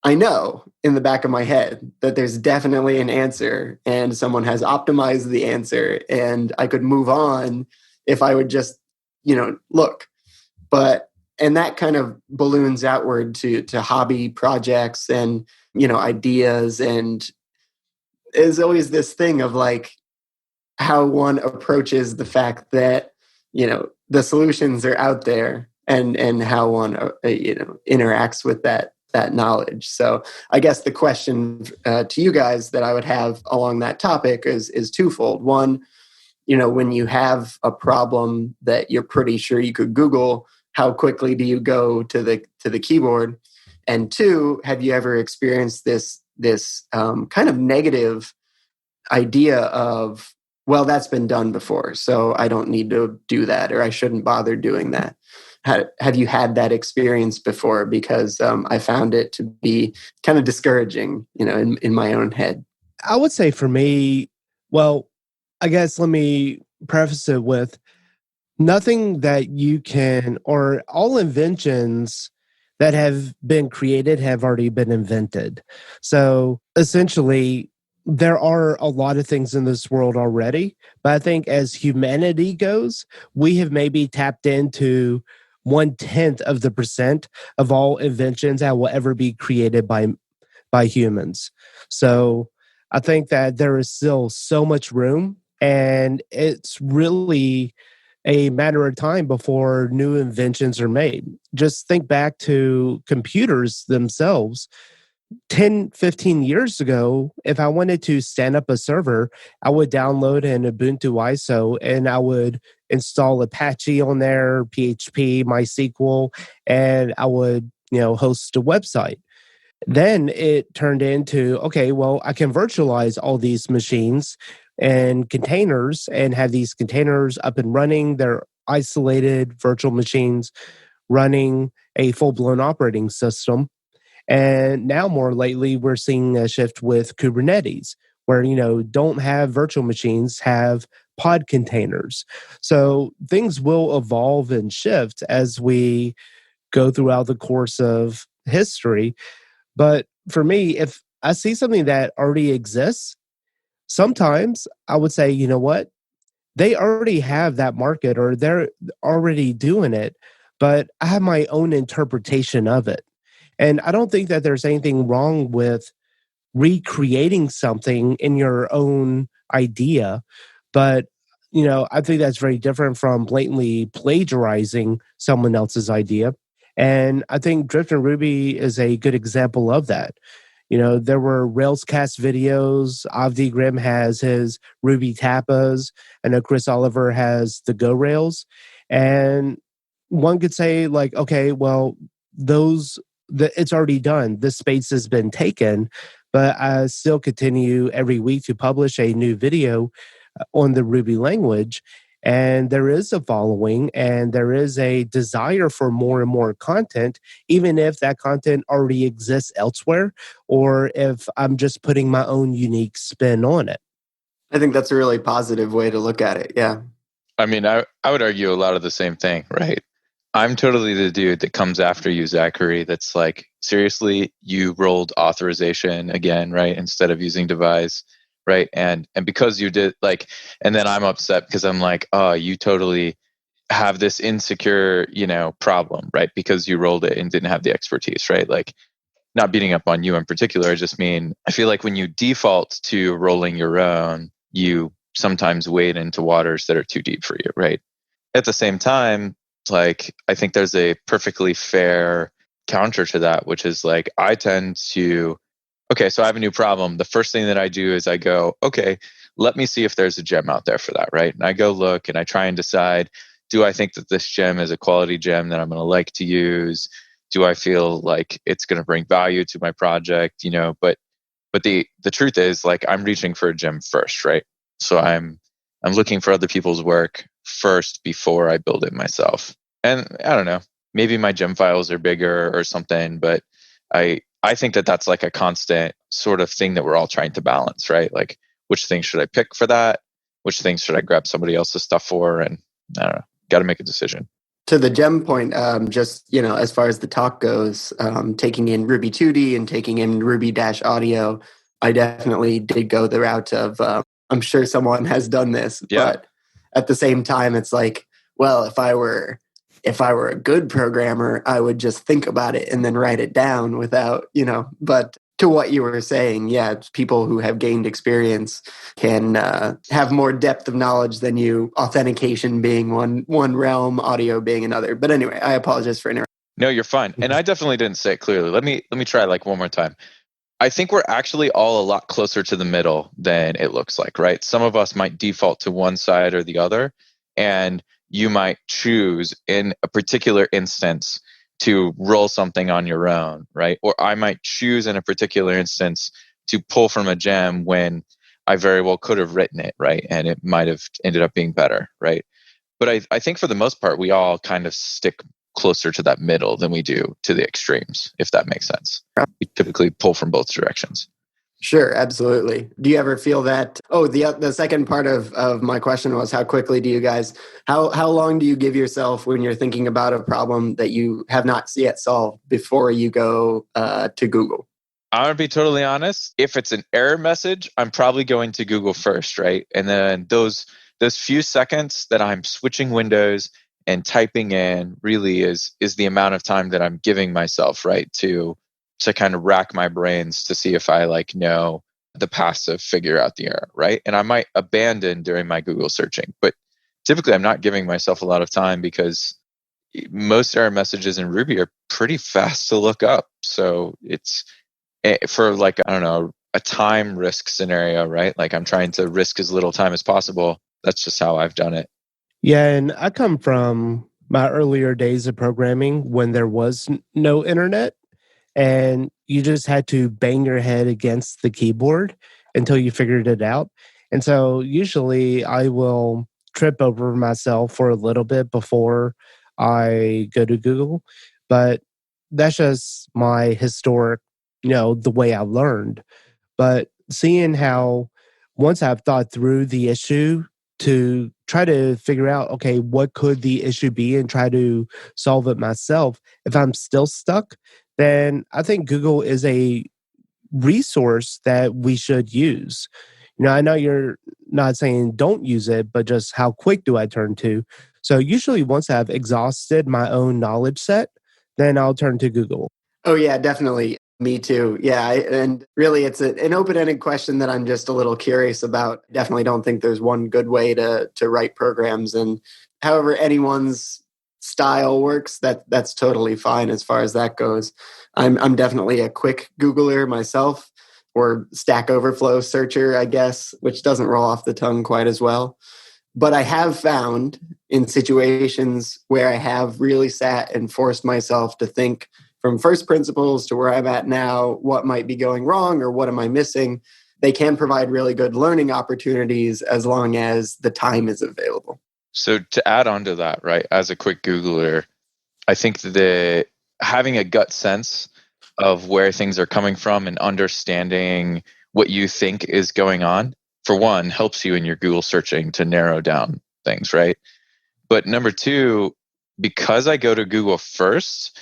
I know in the back of my head that there's definitely an answer and someone has optimized the answer and I could move on if I would just, look. And that kind of balloons outward to hobby projects and, ideas. And there's always this thing of like how one approaches the fact that, the solutions are out there and how one, interacts with that knowledge. So I guess the question to you guys that I would have along that topic is twofold. One, when you have a problem that you're pretty sure you could Google, how quickly do you go to the keyboard? And two, have you ever experienced this kind of negative idea of, well, that's been done before, so I don't need to do that, or I shouldn't bother doing that? Have you had that experience before? Because I found it to be kind of discouraging, in my own head. I would say for me, Well, I guess let me preface it with nothing that you can, or all inventions that have been created have already been invented. So essentially, there are a lot of things in this world already. But I think as humanity goes, we have maybe tapped into 1/10 of the percent of all inventions that will ever be created by humans. So I think that there is still so much room, and it's really a matter of time before new inventions are made. Just think back to computers themselves. 10, 15 years ago, if I wanted to stand up a server, I would download an Ubuntu ISO and I would install Apache on there, PHP, MySQL, and I would, host a website. Then it turned into, okay, well, I can virtualize all these machines and containers and have these containers up and running. They're isolated virtual machines running a full blown operating system. And now, more lately, we're seeing a shift with Kubernetes, where, don't have virtual machines, have pod containers. So things will evolve and shift as we go throughout the course of history. But for me, if I see something that already exists, sometimes I would say, you know what? They already have that market or they're already doing it, but I have my own interpretation of it. And I don't think that there's anything wrong with recreating something in your own idea. But, I think that's very different from blatantly plagiarizing someone else's idea. And I think Drift and Ruby is a good example of that. There were Railscast videos. Avdi Grimm has his Ruby Tapas. I know Chris Oliver has the Go Rails. And one could say, like, okay, well, it's already done. This space has been taken, but I still continue every week to publish a new video on the Ruby language. And there is a following and there is a desire for more and more content, even if that content already exists elsewhere, or if I'm just putting my own unique spin on it. I think that's a really positive way to look at it. Yeah. I mean, I would argue a lot of the same thing, right? I'm totally the dude that comes after you, Zachary, that's like, seriously, you rolled authorization again, right? Instead of using devise, right? And because you did, like, and then I'm upset because I'm like, oh, you totally have this insecure, problem, right? Because you rolled it and didn't have the expertise, right? Like, not beating up on you in particular. I just mean, I feel like when you default to rolling your own, you sometimes wade into waters that are too deep for you, right? At the same time, like, I think there's a perfectly fair counter to that, which is like, I tend to, okay, so I have a new problem. The first thing that I do is I go, okay, let me see if there's a gem out there for that, right? And I go look and I try and decide, do I think that this gem is a quality gem that I'm going to like to use? Do I feel like it's going to bring value to my project? But the truth is, like, I'm reaching for a gem first, right? So I'm looking for other people's work first before I build it myself. And I don't know, maybe my gem files are bigger or something, but I think that that's like a constant sort of thing that we're all trying to balance, right? Like, which things should I pick for that? Which things should I grab somebody else's stuff for? And I don't know, got to make a decision. To the gem point, just, as far as the talk goes, taking in Ruby 2D and taking in Ruby-Audio, I definitely did go the route of, I'm sure someone has done this, but at the same time, it's like, well, if I were a good programmer, I would just think about it and then write it down without, but to what you were saying, yeah, people who have gained experience can have more depth of knowledge than you, authentication being one realm, audio being another. But anyway, I apologize for interrupting. No, you're fine. And I definitely didn't say it clearly. Let me try like one more time. I think we're actually all a lot closer to the middle than it looks like, right? Some of us might default to one side or the other, and you might choose in a particular instance to roll something on your own, right? Or I might choose in a particular instance to pull from a gem when I very well could have written it, right? And it might have ended up being better, right? But I think for the most part, we all kind of stick closer to that middle than we do to the extremes, if that makes sense. We typically pull from both directions. Sure, absolutely. Do you ever feel that? Oh, the second part of my question was how quickly do you guys how long do you give yourself when you're thinking about a problem that you have not yet solved before you go to Google? I'm gonna be totally honest. If it's an error message, I'm probably going to Google first, right? And then those few seconds that I'm switching windows and typing in really is the amount of time that I'm giving myself, right, to kind of rack my brains to see if I like know the path to figure out the error, right? And I might abandon during my Google searching, but typically I'm not giving myself a lot of time because most error messages in Ruby are pretty fast to look up. So it's for like, I don't know, a time risk scenario, right? Like I'm trying to risk as little time as possible. That's just how I've done it. Yeah, and I come from my earlier days of programming when there was no internet and you just had to bang your head against the keyboard until you figured it out. And so usually I will trip over myself for a little bit before I go to Google, but that's just my historic, the way I learned. But seeing how once I've thought through the issue to try to figure out, okay, what could the issue be and try to solve it myself, if I'm still stuck, then I think Google is a resource that we should use. I know you're not saying don't use it, but just how quick do I turn to? So usually once I've exhausted my own knowledge set, then I'll turn to Google. Oh, yeah, definitely. Me too. Yeah. And really, it's an open ended question that I'm just a little curious about. Definitely don't think there's one good way to write programs. And however anyone's style works, that's totally fine as far as that goes. I'm definitely a quick Googler myself, or Stack Overflow searcher, I guess, which doesn't roll off the tongue quite as well. But I have found in situations where I have really sat and forced myself to think from first principles to where I'm at now, what might be going wrong or what am I missing? They can provide really good learning opportunities as long as the time is available. So to add on to that, right, as a quick Googler, I think that having a gut sense of where things are coming from and understanding what you think is going on, for one, helps you in your Google searching to narrow down things, right? But number two, because I go to Google first,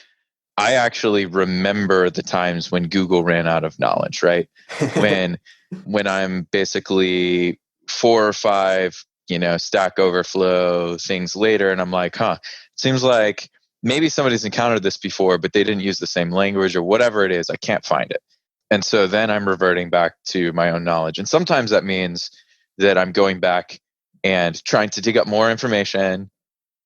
I actually remember the times when Google ran out of knowledge, right? When I'm basically 4 or 5, Stack Overflow things later, and I'm like, it seems like maybe somebody's encountered this before, but they didn't use the same language or whatever it is. I can't find it. And so then I'm reverting back to my own knowledge. And sometimes that means that I'm going back and trying to dig up more information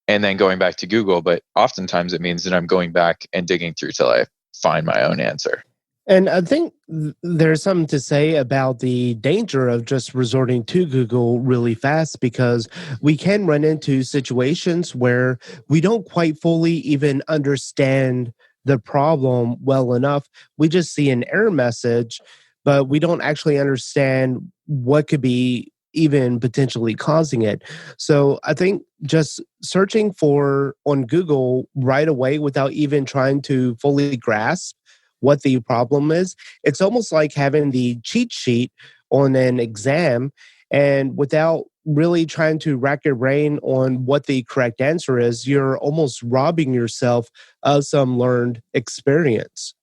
and then going back to Google. But oftentimes it means that I'm going back and digging through till I find my own answer. And I think there's something to say about the danger of just resorting to Google really fast, because we can run into situations where we don't quite fully even understand the problem well enough. We just see an error message, but we don't actually understand what could be even potentially causing it. So I think just searching for on Google right away without even trying to fully grasp what the problem is, it's almost like having the cheat sheet on an exam, and without really trying to rack your brain on what the correct answer is, you're almost robbing yourself of some learned experience.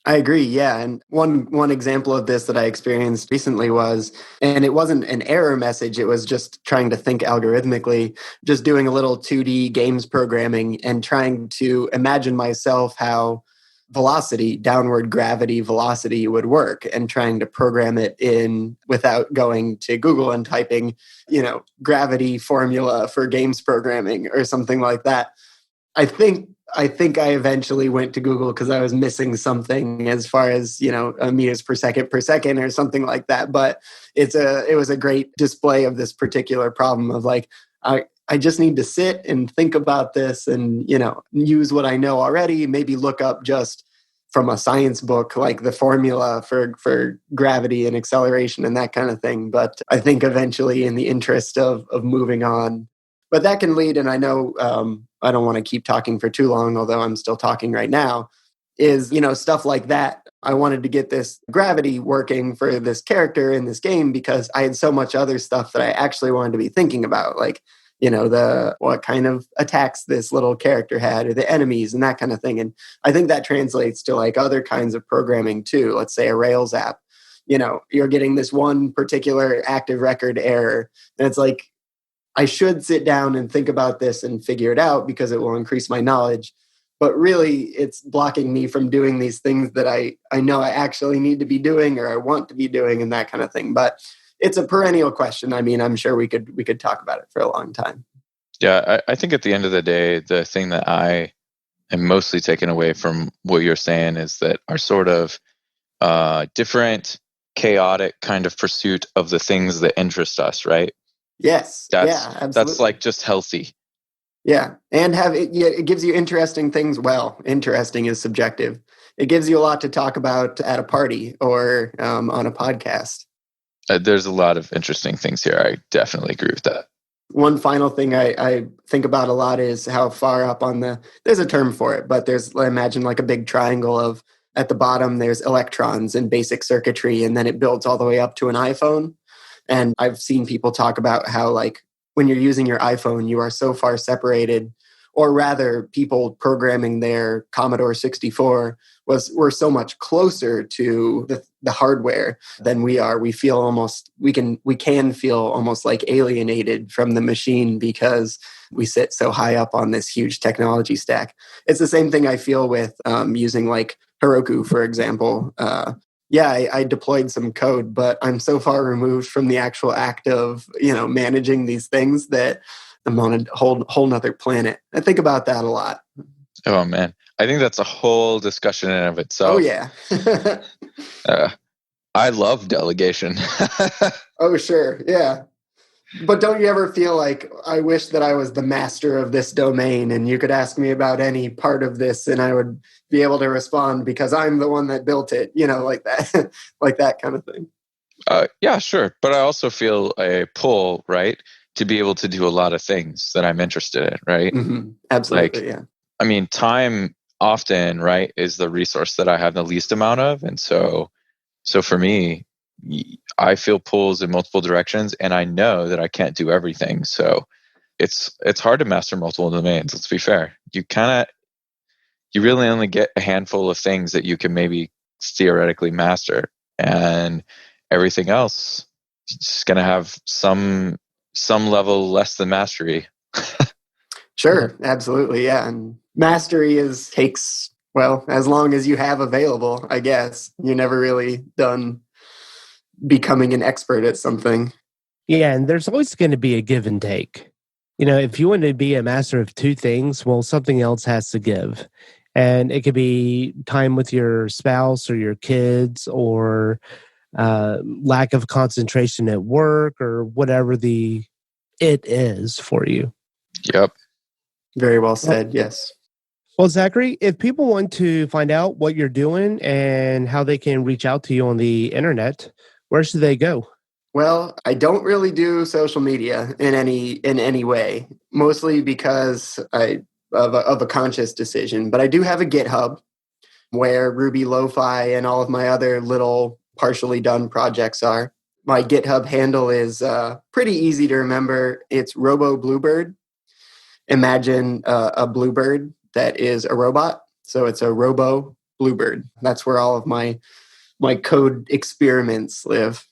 I agree. Yeah. And one example of this that I experienced recently was, and it wasn't an error message, it was just trying to think algorithmically, just doing a little 2D games programming and trying to imagine myself how downward gravity velocity would work, and trying to program it in without going to Google and typing, gravity formula for games programming or something like that. I think I eventually went to Google because I was missing something as far as, meters per second or something like that. But it was a great display of this particular problem of like, I just need to sit and think about this and, use what I know already, maybe look up just from a science book, like the formula for gravity and acceleration and that kind of thing. But I think eventually, in the interest of moving on, but that can lead, and I know I don't want to keep talking for too long, although I'm still talking right now, is, stuff like that I wanted to get this gravity working for this character in this game because I had so much other stuff that I actually wanted to be thinking about, like, the what kind of attacks this little character had or the enemies and that kind of thing. And I think that translates to like other kinds of programming too. Let's say a Rails app, you're getting this one particular active record error. And it's like, I should sit down and think about this and figure it out because it will increase my knowledge. But really, it's blocking me from doing these things that I know I actually need to be doing or I want to be doing and that kind of thing. But it's a perennial question. I mean, I'm sure we could talk about it for a long time. Yeah, I think at the end of the day, the thing that I am mostly taken away from what you're saying is that our sort of different, chaotic kind of pursuit of the things that interest us, right? Yes. Absolutely. That's like just healthy. Yeah. And it gives you interesting things. Well, interesting is subjective. It gives you a lot to talk about at a party or on a podcast. There's a lot of interesting things here. I definitely agree with that. One final thing I think about a lot is how far up there's a term for it, but I imagine like a big triangle of at the bottom, there's electrons and basic circuitry, and then it builds all the way up to an iPhone. And I've seen people talk about how like when you're using your iPhone, you are so far separated, or rather people programming their Commodore 64 were so much closer to the hardware than we are. We feel we can feel almost like alienated from the machine because we sit so high up on this huge technology stack. It's the same thing I feel with using like Heroku, for example. I deployed some code, but I'm so far removed from the actual act of, managing these things that I'm on a whole nother planet. I think about that a lot. Oh, man. I think that's a whole discussion in and of itself. Oh, yeah. I love delegation. Oh, sure. Yeah. But don't you ever feel like, I wish that I was the master of this domain and you could ask me about any part of this and I would be able to respond because I'm the one that built it, like that, like that kind of thing. Yeah, sure. But I also feel a pull, right, to be able to do a lot of things that I'm interested in, right? Mm-hmm. Absolutely, yeah. I mean, time often, right, is the resource that I have the least amount of. And so for me, I feel pulls in multiple directions and I know that I can't do everything. So it's hard to master multiple domains. Let's be fair. You really only get a handful of things that you can maybe theoretically master, and everything else is just going to have some level less than mastery. Sure, absolutely, yeah. And mastery takes as long as you have available, I guess. You're never really done becoming an expert at something. Yeah, and there's always going to be a give and take. If you want to be a master of two things, well, something else has to give. And it could be time with your spouse or your kids or lack of concentration at work or whatever it is for you. Yep. Very well said, yes. Well, Zachary, if people want to find out what you're doing and how they can reach out to you on the internet, where should they go? Well, I don't really do social media in any way, mostly because of a conscious decision. But I do have a GitHub where Ruby Lo-Fi and all of my other little partially done projects are. My GitHub handle is pretty easy to remember. It's Robo Bluebird. Imagine a bluebird that is a robot. So it's a Robo Bluebird. That's where all of my code experiments live.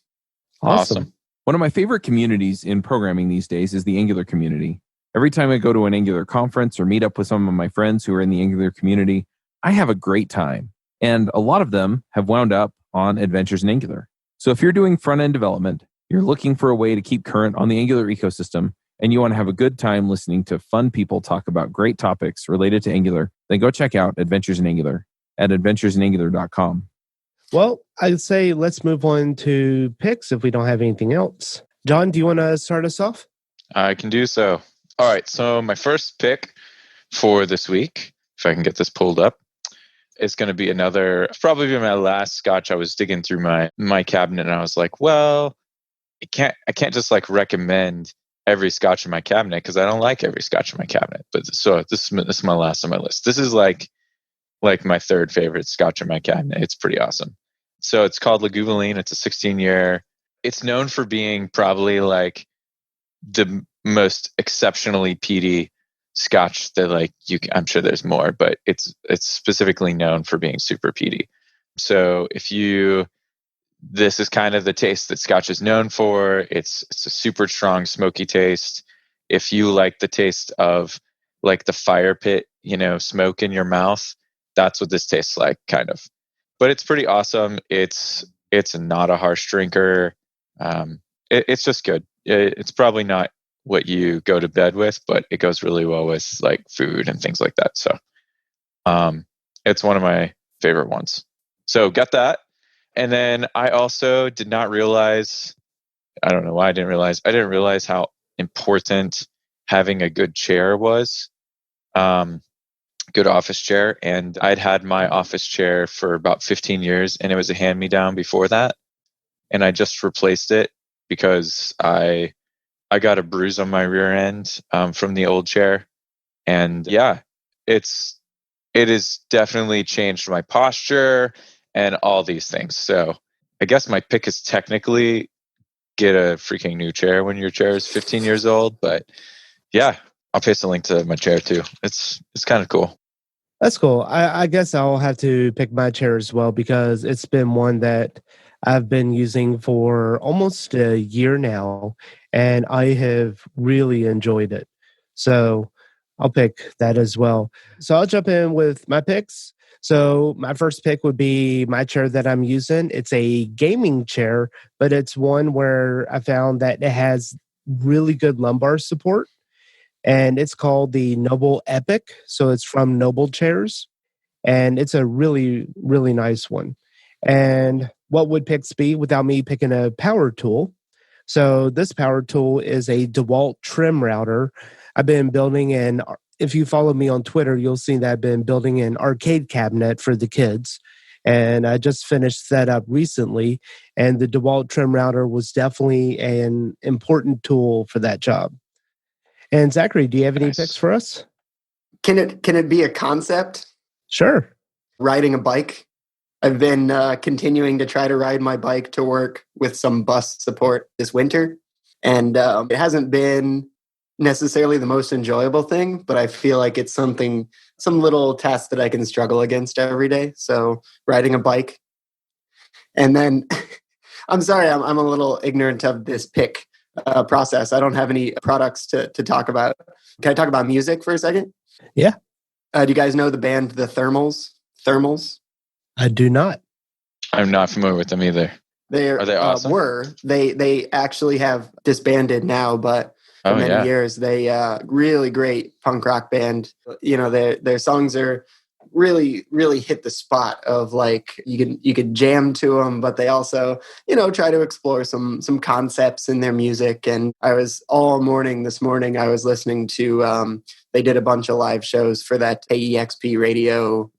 Awesome. One of my favorite communities in programming these days is the Angular community. Every time I go to an Angular conference or meet up with some of my friends who are in the Angular community, I have a great time. And a lot of them have wound up on Adventures in Angular. So if you're doing front-end development, you're looking for a way to keep current on the Angular ecosystem, and you want to have a good time listening to fun people talk about great topics related to Angular, then go check out Adventures in Angular at adventuresinangular.com. Well, I'd say let's move on to picks if we don't have anything else. John, do you want to start us off? I can do so. All right. So my first pick for this week, if I can get this pulled up, is going to be probably my last scotch. I was digging through my cabinet and I was like, well, I can't just like recommend every scotch in my cabinet because I don't like every scotch in my cabinet. But so this is my last on my list. This is like like my third favorite scotch in my cabinet. It's pretty awesome. So it's called Lagavulin. It's a 16-year. It's known for being probably like the most exceptionally peaty scotch that like I'm sure there's more, but it's specifically known for being super peaty. So this is kind of the taste that scotch is known for. It's a super strong smoky taste. If you like the taste of like the fire pit, smoke in your mouth, that's what this tastes like, kind of. But it's pretty awesome. It's not a harsh drinker. It's just good. It's probably not what you go to bed with, but it goes really well with like food and things like that. So it's one of my favorite ones. So got that. And then I also did not realize, I don't know why I didn't realize how important having a good chair was. Good office chair. And I'd had my office chair for about 15 years and it was a hand-me-down before that. And I just replaced it because I got a bruise on my rear end from the old chair. And yeah, it has definitely changed my posture and all these things. So I guess my pick is technically get a freaking new chair when your chair is 15 years old. But yeah, I'll paste a link to my chair too. It's kind of cool. That's cool. I guess I'll have to pick my chair as well because it's been one that I've been using for almost a year now, and I have really enjoyed it. So I'll pick that as well. So I'll jump in with my picks. So my first pick would be my chair that I'm using. It's a gaming chair, but it's one where I found that it has really good lumbar support. And it's called the Noble Epic. So it's from Noble Chairs. And it's a really, really nice one. And what would picks be without me picking a power tool? So this power tool is a DeWalt trim router. I've been building if you follow me on Twitter, you'll see that I've been building an arcade cabinet for the kids. And I just finished that up recently. And the DeWalt trim router was definitely an important tool for that job. And Zachary, do you have any picks for us? Can it be a concept? Sure. Riding a bike. I've been continuing to try to ride my bike to work with some bus support this winter. And it hasn't been necessarily the most enjoyable thing, but I feel like it's some little task that I can struggle against every day. So riding a bike. And then, I'm sorry, I'm a little ignorant of this pick process. I don't have any products to talk about. Can I talk about music for a second? Yeah. Do you guys know the band The Thermals? Thermals? I do not. I'm not familiar with them either. Are they awesome? They actually have disbanded now, but for many years they really great punk rock band. Their songs are really, really hit the spot of like you could jam to them, but they also try to explore some concepts in their music. And I was all morning this morning I was listening to they did a bunch of live shows for that AEXP radio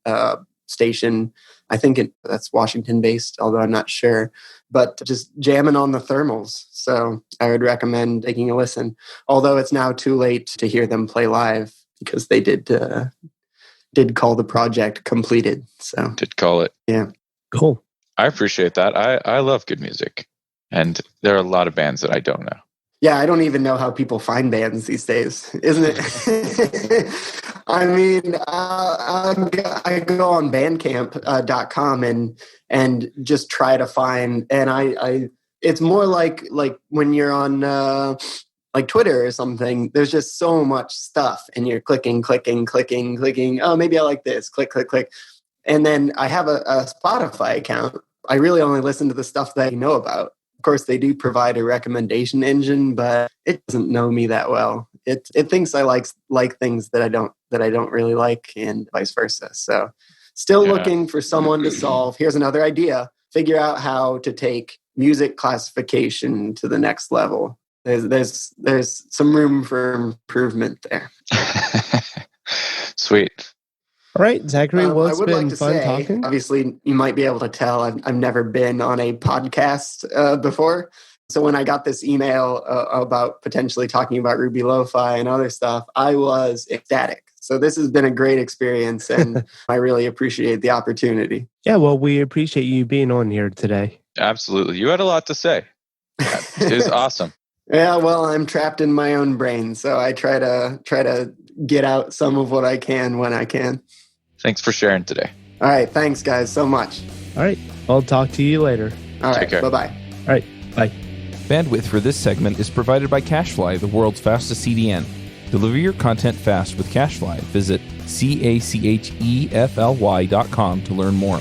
station. I think that's Washington based, although I'm not sure, but just jamming on the Thermals. So I would recommend taking a listen, although it's now too late to hear them play live because they did call the project completed. So did call it. Yeah. Cool. I appreciate that. I love good music, and there are a lot of bands that I don't know. Yeah, I don't even know how people find bands these days, isn't it? I mean, I go on bandcamp.com and just try to find, and I it's more like when you're on like Twitter or something, there's just so much stuff and you're clicking. Oh, maybe I like this. Click. And then I have a Spotify account. I really only listen to the stuff that I know about. Of course, they do provide a recommendation engine, but it doesn't know me that well. It thinks I like things that I don't really like, and vice versa. So, still looking for someone to solve. Here's another idea: figure out how to take music classification to the next level. There's some room for improvement there. Sweet. All right, Zachary, well, it's been fun talking. Obviously, you might be able to tell I've never been on a podcast before. So when I got this email about potentially talking about Ruby Lo-Fi and other stuff, I was ecstatic. So this has been a great experience, and I really appreciate the opportunity. Yeah, well, we appreciate you being on here today. Absolutely. You had a lot to say. It was awesome. Yeah, well, I'm trapped in my own brain, so I try to get out some of what I can when I can. Thanks for sharing today. All right, thanks guys so much. All right, I'll talk to you later. All Take right, care. bye-bye. All right, bye. Bandwidth for this segment is provided by CacheFly, the world's fastest CDN. Deliver your content fast with CacheFly. Visit CACHEFLY.com to learn more.